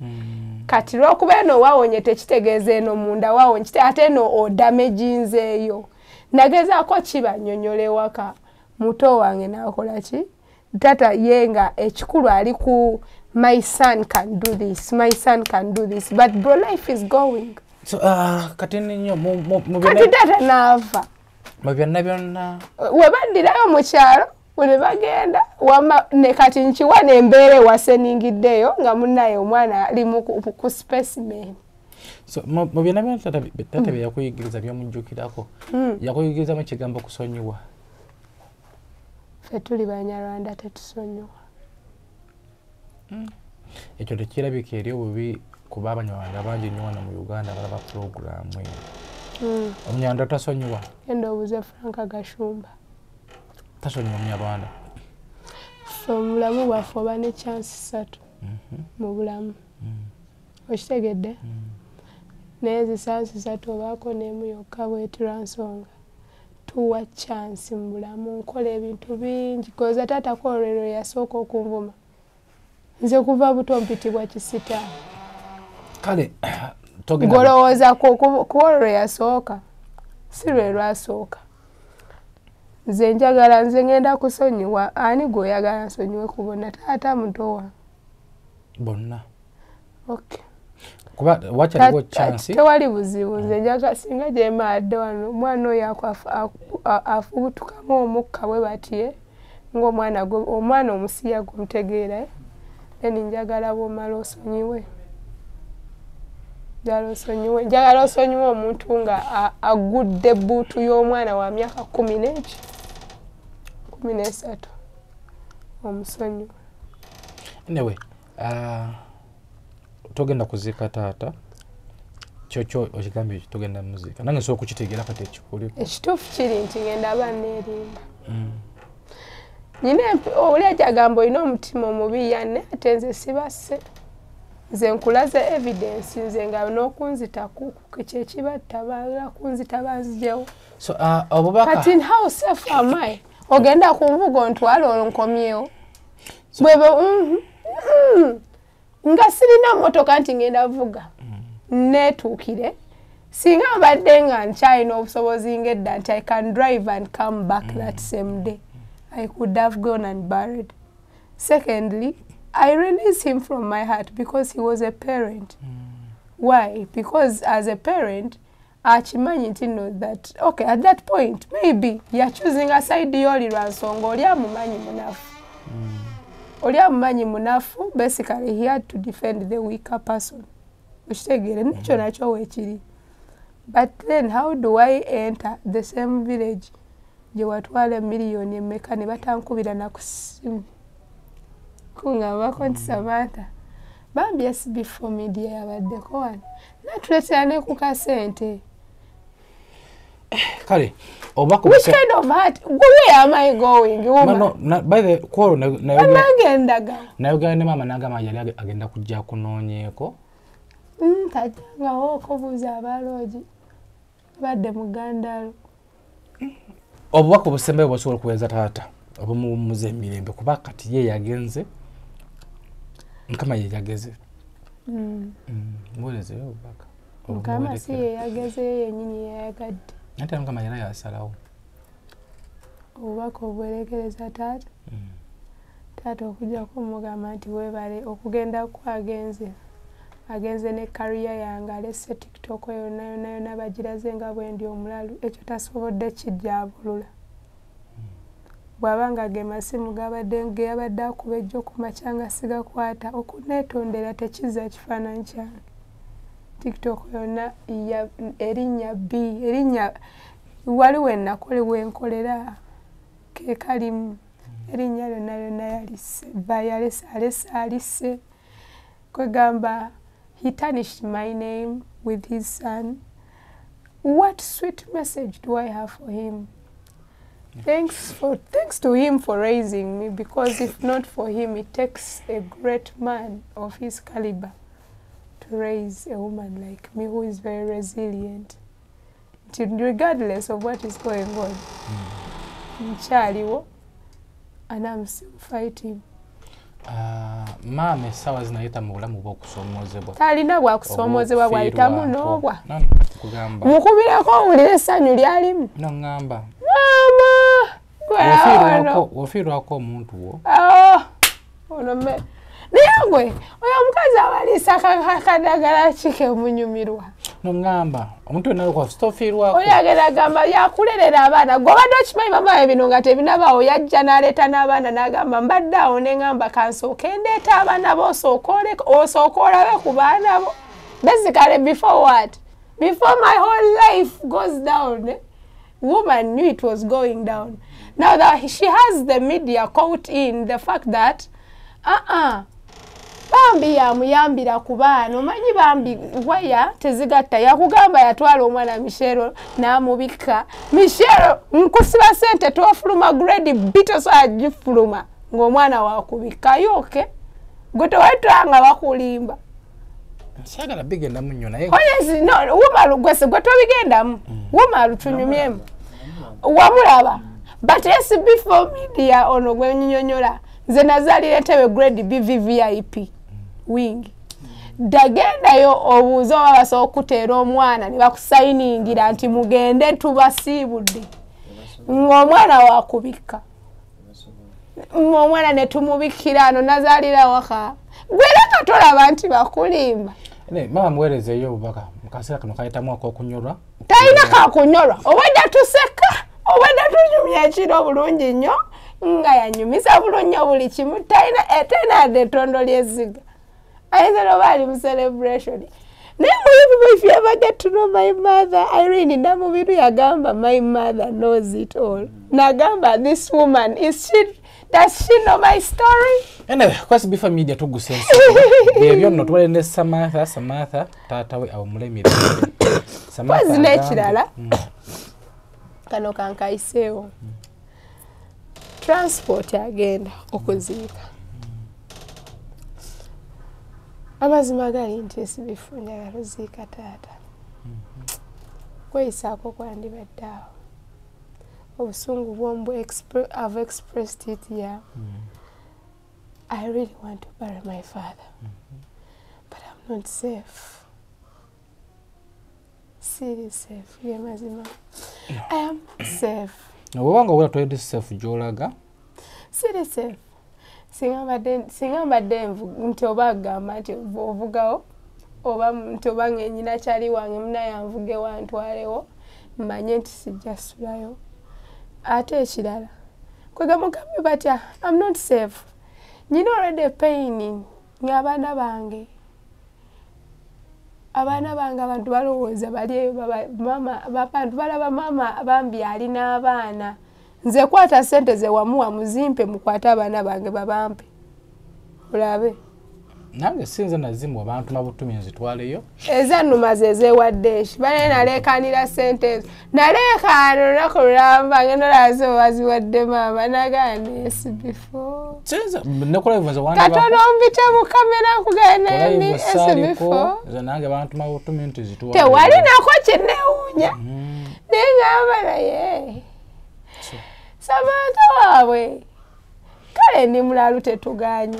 kati lw'okuba eno waawonye tekitegeeza eno munda waawonye ate eno odameginzeeyo nagezaako kibanyonyola ewaka muto wange naakola ki tata ye nga ekikulu ali ku my son can do this, my son can do this, but bro life is going. So kati ninyo kati tata naava byonna webandirayo mu kyalo bwe bagenda wama ne kati nkiwa n'embeera ewaseningiddeyo nga munnaye omwana ali ku specimen. So mu byonna byonna tata bye yakuyigiriza byomujjukirako yakuyigiriza mu kigambo kusonyiwa. Ffe tuli Banyarwanda tetusonyiwa. Ekyo tekirabika eri obubi kuba Abanyarwanda bangi nnyo wano mu Uganda balaba puroguramu eyo. Omunyarwanda tasonyiwa. Genda obuuze Frank Gashumba. Tasonyiwa Omunyarwanda. Ffe mu bulamu bwaffe oba ne chance 3 mu bulamu. Okitegedde? Naye ezi chance 3 obaako n'emu yokka bwetira nsonga. Tuwa chance mu bulamu nkola ebintu bingi koza tata kolero yasooka okunvuma. Nze kuva buto mpitibwa kisita. Kale golowooza kuolero yasooka si lwe lwasooka. Nze njagala nze ngenda kusonyiwa ani gw'oyagala nsonyiwe ku bonna taata mutowa bonna. Okay. Kuba wakyaliwo chance tewali buzibu nze njagala singa gye mmadde wano omwana oyo afubutukamu omukka bwe batye ng'omwana omusiya gumutegeera eni njagala bw'omala osonyiwe. Njagala osonyiwe omuntu nga agudde bbuutu y'omwana wa myaka 13 omusonyiwe. Anyway, togenda kuziika taata kyokyo okigambye togenda muziika nange nsobola okukitegeera kati ekikuliko. Ekituufu kiri nti ngenda aba neerinda. Nyina oli ajagamba olina omutima omubi yanne ate nze sibasse. Nze nkulaze evidence nze nga n'okunzita kyekibatta baagala kunzita banzijewo. So obubaka kati how safe am I? Ogenda kunvuga ontwala olunkomyewo bwebe nga sirina motoka nti ngenda vuga netuukire singa mbadde nga nkyalina obusobozi ng'edda nti I can drive and come back that same day. I could have gone and buried. Secondly, I release him from my heart because he was a parent. Why? Because as a parent, akimanyi nti know that, okay, at that point, maybe you're choosing a side yoli lwansonga oli amumanyi munafu. Oli amumanyi munafu, basically he had to defend the weaker person. Okitegeere nekyo nakyo weekiri. But then how do I enter the same village gye watwala miliyoni emmeka ne batankubira na ku ssimu? Kungambako nti Samantha bambi SB4 media yabaddeko wano natuleetera ne ku kasente. Kale obako which kind of heart? Where am I going? No, by the call na nayoga ne mama nagama yali agenda kujja kunoonyeko. Tajanga okubuza abaloji badde mugandalo. Obubaka obusembe bwosobola kuweza taata obumuze emirembe kuba kati ye yagenze nkama ye yageze. Mweleze obubaka. Nkama si ye yageze yennyini yayagadde. Ate nkama yali yasalawo. Obubaka obwerekereza taata. Taata okujja kumugamba nti weebale okugenda kwagenze. Agenze ne career yange alese TikTok yonna bagiraze nga bwendi omulalu ekyo tasobodde kijjabulula. Bwabanga ge masimu gabadde yabadde akuba ejjo ku makyanga sigakwata okuneetondera tekiza kifaananyi kyange. TikTok yonna erinnya waliwo ennakolewo enkolera ke kalimu erinnya lyonna alisse kwegamba. He tarnished my name with his son. What sweet message do I have for him? Thanks to him for raising me, because if not for him, it takes a great man of his caliber to raise a woman like me who is very resilient, regardless of what is going on. And I'm still fighting. Mame sawa zinayita mu bulamu bw'okusoomozebwa. Talina bwakusoomozebwa bwayitamu n'obwa. Kugamba. Mukubirako owulira essanyu lyalimu. No ngamba. Mama! Wofiirwako omuntu wo. Ono me. Naye gwe, oyo omukazi abaliisa kadagala kike munyumirwa. No ngamba. Omuntu wenna kwa stofiirwako. Oyo agenda gamba yakulerera abaana. Gwe obadde okimanyi mama ebino nga tebinabaawo yajja n'aleeta n'abaana n'agamba mbadde awo ne ngamba kansooke ndeeta abaana bo osooka olabe ku baana bo. Basically before what? Before my whole life goes down. Woman knew it was going down. Now that she has the media caught in the fact that Bambi yamuyambira ku baana omanyi Bambi waya tezigatta yakugamba yatwala omwana Michelle n'amubika Michelle nkusiba sente twafuluma grade bito sajifuluma ng'omwana wakubika yoke gwe tewatanga bakulimba sagala bigenda munyo naye no womalu gwese gwe tobigendamu womalu tunyumyemu wamulaba but yes before media ono gwe nnyonyola nze nazalira tewe grade BVVIP wing dagendayo obuuzo babasa okuteera omwana ne bakusayiningira nti mugende tubasiibudde ng'omwana wakubika omwana ne tumubikira ano nazalira waka gwera nga tolaba nti bakulimba mama muwerezeeyo obubaka mukaseera kano kayitamu ak'okunyolwa talina kakunyolwa obwedda tuseka obwedda tunyumya ekiro bulungi nnyo nga yanyumisa bulungi buli kimu talina etena etondo ly'ezziga ayinza noba ali mu celebration. If you ever get to know my mother, Irene Namubiru yagamba, my mother knows it all. Nagamba, this woman, does she know my story? Anyway, kwasi before media to go sense. Ebyo no twalende Samantha tata we awumulemire. Samantha. Kwazi nekirala. Kano kankaisewo. Transport agenda okuziika. Amazima gali nti sibifunja galuziika taata. Kweyisaako kwandibaddeawo. Obusungu bwombu I've expressed it here. I really want to bury my father. But I'm not safe. Siri safe. Ye mazima. I am safe. Wabanga wala toyedi safe jolaga? Siri safe. Singa mbadde nti oba agamba nti ovugawo oba nti oba nnyina kyali wange munaye anvuge wantwalewo mmanye nti sijja sulayo. Ate ekirala kwega mugambe batya I'm not safe. Nyina already pain ng'abaana bange abantu balowooza bali mama abantu balaba mama Bambi alina abaana. Nze kwata sente ze wamuwa muzimpe mukwata abaana bange babampe. Olabe. nange sinze nazimu abantu mabutumi nzitwaleyo ezannuma zezewaddeeshi bale naleekanira sente naleekaana olunaku lulamba ngenda olaze waziwadde maama nagaana SB4 katono ompite mu kamera nkugende SB4 nange abantu mabutumi nti zitwale tewali nako kyenewuunya naye ngamba naye Samantha waabwe kale ndi mulalu tetuganye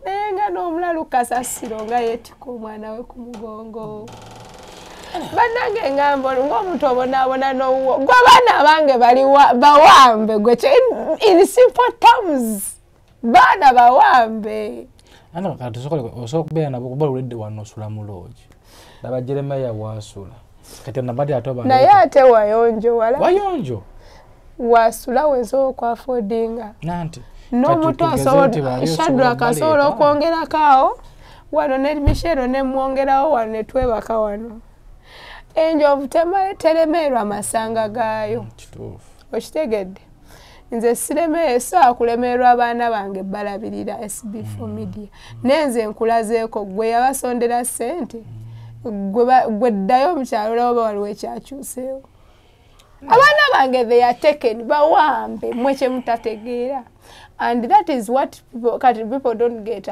nenga n'omulalu kasasiro nga yeetika omwana we ku mugongo bannange ngamba ng'omuntu obonaabona n'owuwo gwe abaana bange bali bawambe gwe in simple terms baana bawambe osobola okubeera nabo kuba olwedde wano osula mu loogi laba Jeremiah wasula kati nabadde naye ate wayonjo wayonjo wasula wensobola okwafoodinga nanti n'omuntu asobola Shadrack asobola okwongerako awo wano ne Michelle ne mwongerawo wano ne twebaka wano enjovu telemerwa amasanga gaayo okitegedde nze siremeyo so kulemerwa abaana bange balabirira SB4 media nenze nkulazeeko gwe yabasondera ssente gwe ddayo mukyalo laba waliwo ekyakyuseewo abaana bange they are taken bawambe mwe kyemutategeera and that is what people don't get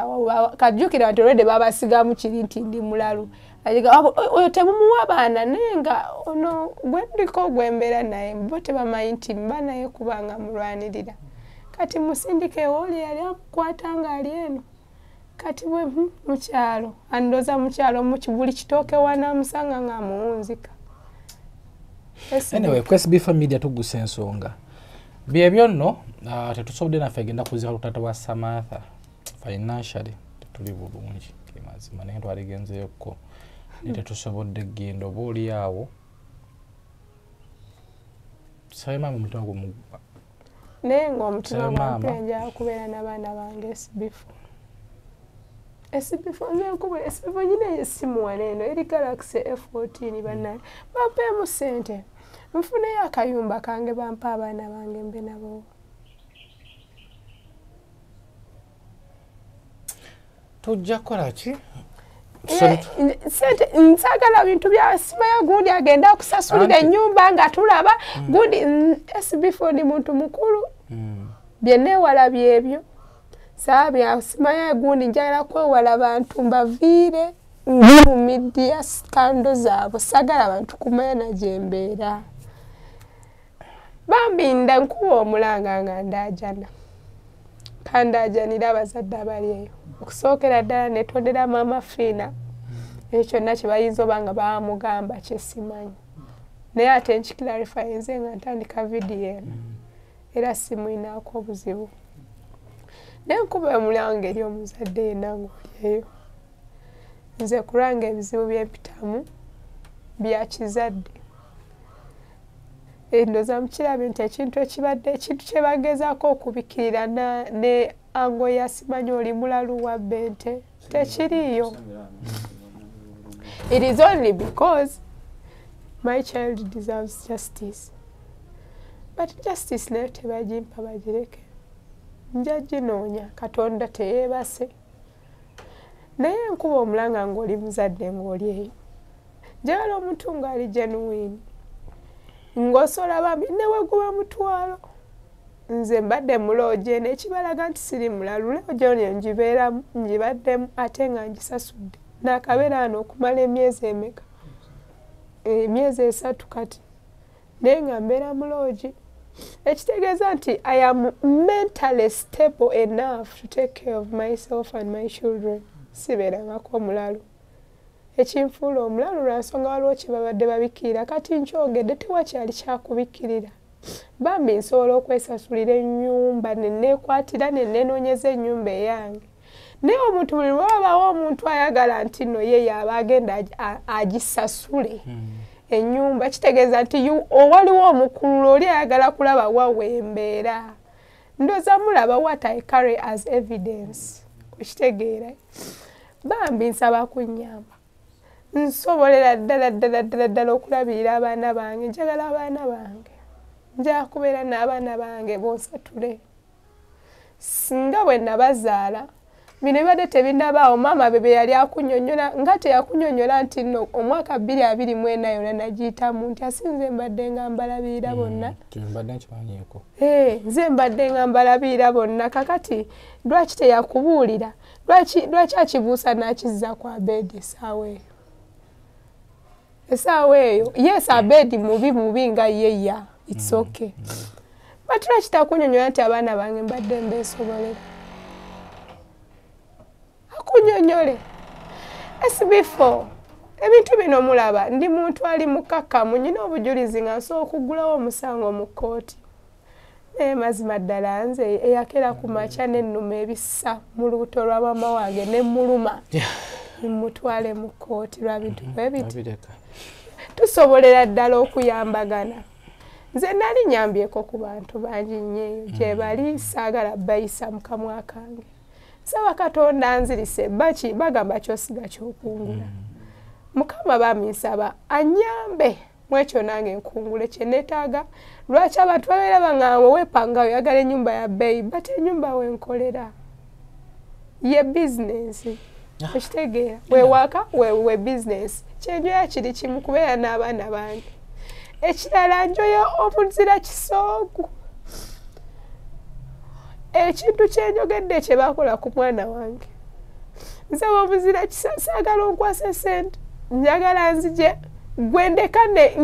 kajjukira nti olwedde babasigamu kiri nti ndi mulalu oyo temumuwa abaana nenga ono gwendiko gwembeera naye bo tebamanyi nti mba naye kubanga mulwanirira kati musindike oli yali amukwata nga ali eno kati bwe mukyalo andoza mukyalo buli kitooke wanaamusanga ng'amuwunzika anyway SB4 media tuguse ensonga byebyo nno tetusobodde naffe agenda kuzika lutata wa Samantha financially tetuli bulungi mazima naye twaligenzeeko tetusobodde genda oba oli awo sawe maama omutima gumuguba naye ng'omutima gwampenja okubeera n'abaana bange SB4 nze nkuba SB4 nyine esimu waneeno eri Galaxy F14 bannaye bampeemu ssente nfuneyo akayumba kange bampa abaana bange mbe nabo tujja kukola ki sente nsagala bintu bya simaya gundi agenda okusasulira ennyumba nga tulaba gundi SB4 ndi muntu mukulu byenneewala byebyo saabya simaya gundi njagala kwewala bantu mbaviire mu media skando zaabwe sagala abantu kumanya gyembeera bambi nkuba omulanga nga ndaajana kandaajanira abazadde abali eyo okusookera ddala netondera maama Fiina ekyo kyonna kye bayinza oba nga bamugamba kyesimanyi naye ate nkiklarifayinze nga ntandika vidiyo eno era simuyinaako obuzibu nenkuba omulanga eri omuzadde yenna ng'olieyo nze kulanga ebizibu byempitamu bya kizadde ndoza mukirabye nti ekintu ekibadde ekintu kyebagezaako okubikirira ne ango yasimanyi oli mulalu wa bbente tekiriiyo it is only because my child deserves justice but justice nayo tebagimpa bagireke nja ginoonya Katonda teyeebase naye nkuba omulanga ng'oli muzadde ng'oli eyo njagala omuntu ng'ali genuine ng'osobola bambi neweguba mutwalo nze mbadde mulooje n'ekibalaga nti siri mulalu looje ono ngibeeramu ngibaddemu ate nga ngisasudde n'akabeera wano okumala emyezi emeka emyezi 3 kati naye nga mbeera mulooji ekitegeeza nti I am mentally stable enough to take care of myself and my children sibeerangako omulalu ekinfuula omulalu lwa nsonga waliwo kye babadde babikirira kati nkyogedde tewakyali kyakubikirira bambi nsobola okwesasulira ennyumba neneekwatira nenenoonyeza ennyumba eyange naye omuntu buli lwabawo omuntu ayagala nti nno ye yaaba agenda agisasule ennyumba kitegeeza nti owaliwo omukulu oli ayagala kulaba wawembeera ndoza mulaba what I carry as evidence okitegeera bambi nsaba kunnyamba nsobolera ddala okulabirira abaana bange njagala abaana bange nja kubeera n'abaana bange bonsatule singa bwe nabazaala bino bibadde tebindabaawo maama bebe yali akunyonyola nga teyakunyonyola nti nno omwaka 2024 yonna nagiyitamu nti asinze mbadde nga mbalabirira bonna nze mbadde nga mbalabirira bonna kakati lwaki teyakubuulira lwaki akibuusa n'akizza ku Abedi esaawa eyo yes Abedi mubi nga yeya it's okay but lwaki takunyonyola nti abaana bange mbadde mbeesobolera akunyonyole SB4 ebintu bino mulaba ndi muntu ali mukakamu nyina obujulizi nga nsobola okugulawo omusango mu kkooti mazima ddala nze eyakera ku makya n'ennuma ebissa mu lubuto lwa maama wange ne muluma mutwale mu kkooti lwa bintu bwebiti tusobolera ddala okuyambagana nze nali nyambyeko ku bantu bangi nnyo gye bali saagala bayisa mu kamwa kange Sawa Katonda nzirise baki bagamba kyosiga kyokungula. Mukama bamisaba anyambe mwekyo nange nkungule kye neetaaga lwaki abantu babeera bangamba wepanga oyagala ennyumba ya bbeeyi bate ennyumba wenkolera ye bizinensi ekitegeera wewaka we bizinensi kyenjoya kiri kimu kubeera n'abaana bange ekirala njoya omuzira kisoogu ekintu kyenjogedde kye bakola ku mwana wange nze omuzira saagala onkwasa sente njagala nzije gwendekane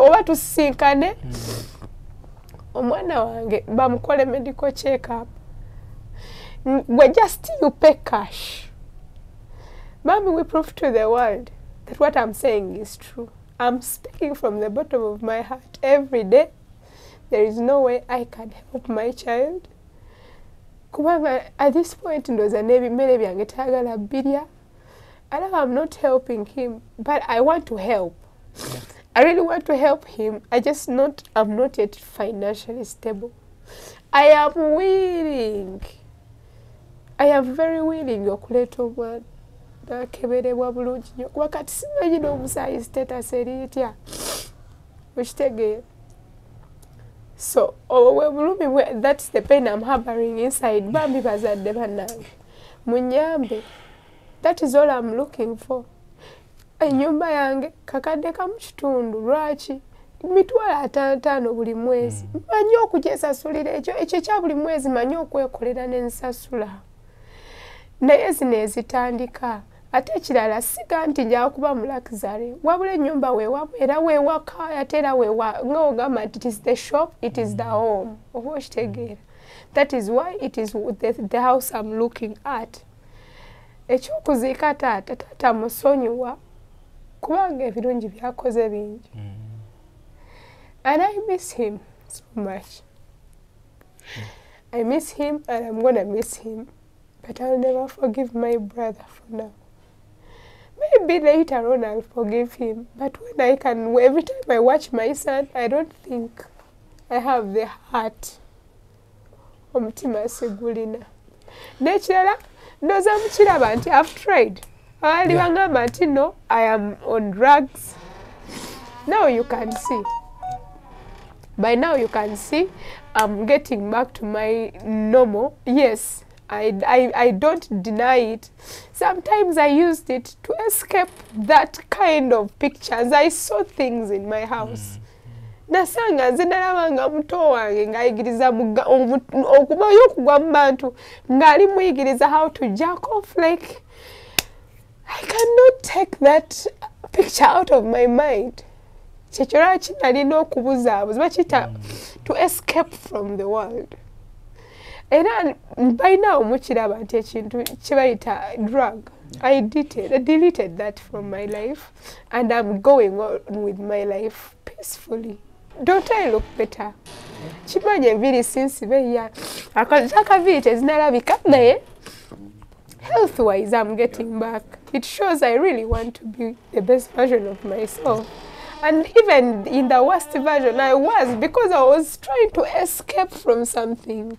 oba tusisinkane omwana wange bamukole medical check up we just you pay cash. Mommy, we prove to the world that what I'm saying is true. I'm speaking from the bottom of my heart every day. There is no way I can help my child. At this point, I'm not helping him, but I want to help. I really want to help him. I'm not yet financially stable. I am willing. I am very willing okuleta omwana nakeberebwa bulungi nnyo kuba kati simanyi n'omusaayi status eriitya okitegeera so bulumi that's the pain I'm harboring inside bambi bazadde bannange munyambe that is all I'm looking for ennyumba yange kakadde kamu kitundu lwaki $50 buli mwezi manyi okugyesasulira ekyo kya buli mwezi manyi okwekolera n'ensasula naye zino ezitandika ate ekirala siga nti njaga kuba mu luxury wabula ennyumba weewamu era weewaka ate era ng'ogamba nti it is the shop it is the home oba okitegeera that is why it is the house I'm looking at ekyokuziika taata musonyiwa kubanga ebirungi byakoze bingi and I miss him so much. I miss him and I'm gonna miss him. But I'll never forgive my brother for now. Maybe later on I'll forgive him. But every time I watch my son, I don't think I have the heart. Omutima sigulina. Nekirala, ndoza mukiraba nti I've tried. Ali bangamba nti no, I am on drugs. Now you can see. By now you can see I'm getting back to my normal. Yes. I don't deny it. Sometimes I used it to escape that kind of pictures. I saw things in my house. Nasanga nze nalabanga muto wange ng'ayigiriza okubayo okugwa mu bantu ng'ali muyigiriza how to jack off. Like, I cannot take that picture out of my mind. Kyekyo lwaki nalina okubuzaabuza bakiyita to escape from the world. Era by now mukiraba nti ekintu kibayita drug. I deleted that from my life and I'm going on with my life peacefully. Don't I look better? Kimanyi enviri sinsibeya akaviri tezinalabika naye health wise I'm getting back. It shows I really want to be the best version of myself. And even in the worst version I was, because I was trying to escape from something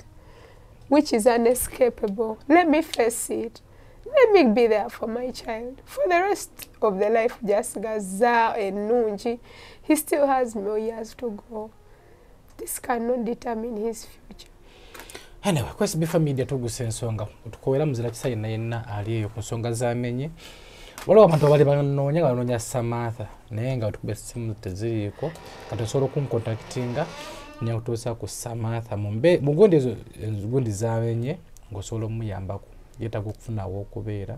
which is unescapable. Let me face it. Let me be there for my child. For the rest of the life, just Gaza and Nunji, he still has more years to go. This cannot determine his future. Anyway, kwesi bifa media tuguse ensonga tukowera muzira kisayina yenna aliyo ku nsonga zamenye waliwo abantu bali banoonya Samantha naye nga tukube simu teziriko katosobola kumcontactinga nyakutuusa ku Samantha mugundi ezo gundi zamenye ngosobola omuyambako yetaaga okufunawo okubeera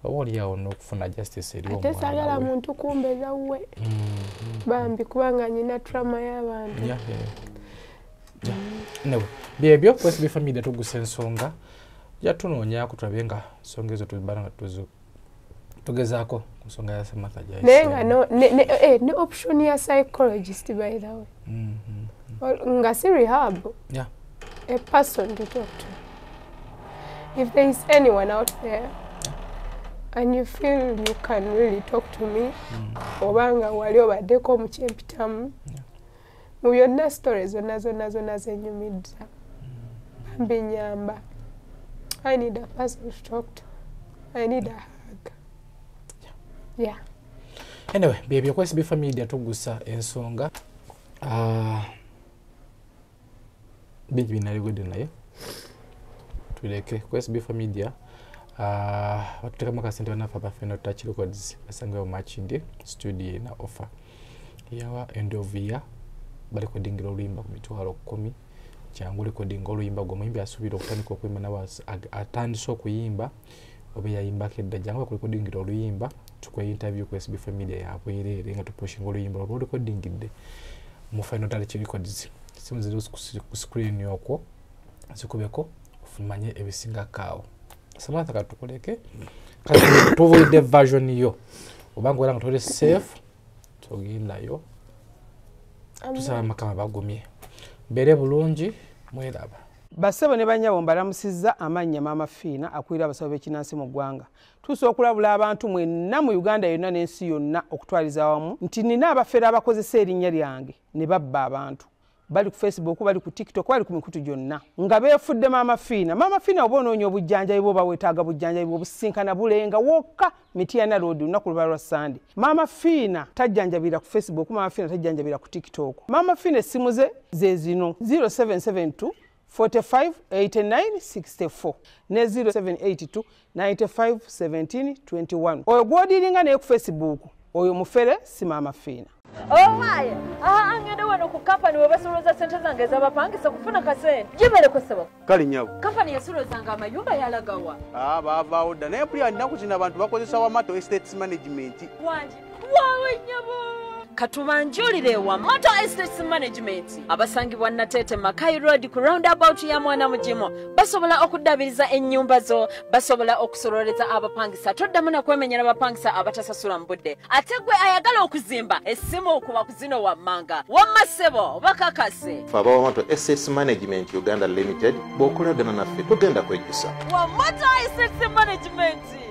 obaoliawo n'okufuna justice eri omwana tesagala muntu kumbeza we bambi kubanga nyina trauma y'abantu newe byebyo kwesi bifa media tuguse ensonga yatunoonya kutulabe nga nsonga ezo tubala nga tugezaako ku nsonga ya Samantha Jaisi naye nga ne option ya psychologist by the way nga si rehab a person to talk to. If there is anyone out there and you feel you can really talk to me obanga wali obaddeko mu kyempitamu mu byonna stories zonna zenyumidde bambi nyamba. I need a person to talk to. I need a hug. Yeah. Anyway, baby, kwesi bifa media tugusa ensonga bingi binaligwedde naye tuleke kwesi bifa media batutekamu akasente banafe abafena Touch Records basangewo Machindi studio na offer yawa end of year bali kodingira oluyimba ku mitwalo 10 kyangu likodinga oluyimba gomuyimbi asubira okutandika okwimba nawe atandise okuyimba obe yayimbako edda jangu bakulikodingira oluyimba tukwe interview kwesi bifa media yabwerere nga tupushinga oluyimba olwolikodingidde mu Final Touch Records simu ziri ku screen yoko zikubeko ofumanye ebisinga kawo Samantha katukoleke kati tuvude version yo obanga wala ngotole safe togenda yo tusaba makama bagumye bere bulungi mwelaba basebo ne banyawo mbalamusizza amanya mama Fiina akwira abasawo b'ekinansi mu ggwanga tusobola okulabula abantu mwenna mu Uganda yonna n'ensi yonna okutwaliza wamu nti nina abafere abakozesa erinnya lyange ne babba abantu bali ku Facebook bali ku TikTok bali ku mikutu gyonna nga beefudde mama Fiina oba onoonya obujjanjabi bwo bawetaaga bujjanjabi bwobusinkana bulenga wokka Mityana Road lunaku luba lwa Sunday. Mama Fiina tajjanjabira ku Facebook, mama Fiina tajjanjabira ku TikTok. Mama Fiina essimu ze zino 0772 45 89 64 ne 0782 95 17 21. Oyo gwodiringa naye ku Facebook oyo mufere si mama Fiina. Owaye angende wano ku kampani webasoloza sente zange ez'abapangisa kufuna kasente gibere kusaba kale nyabo kampani yasolozanga amayumba yalagawa baavaawo dda naye puli alinaku kino abantu bakozesa Wamato Estates Management wangi waawe nyabo katubanjulire Wamato Estates Management abasangibwa Natete Makai Road ku roundabout ya Mwana Mujimo basobola okuddabiriza ennyumba zo basobola okusololeza abapangisa toddamu na kwemenyera abapangisa abatasasula mbudde ate gwe ayagala okuzimba essimu okuba ku zino wammanga wammasebo bakakase faba Wamato Estates Management Uganda Limited bw'okolagana naffe tugenda kwejjusa Wamato Estates Management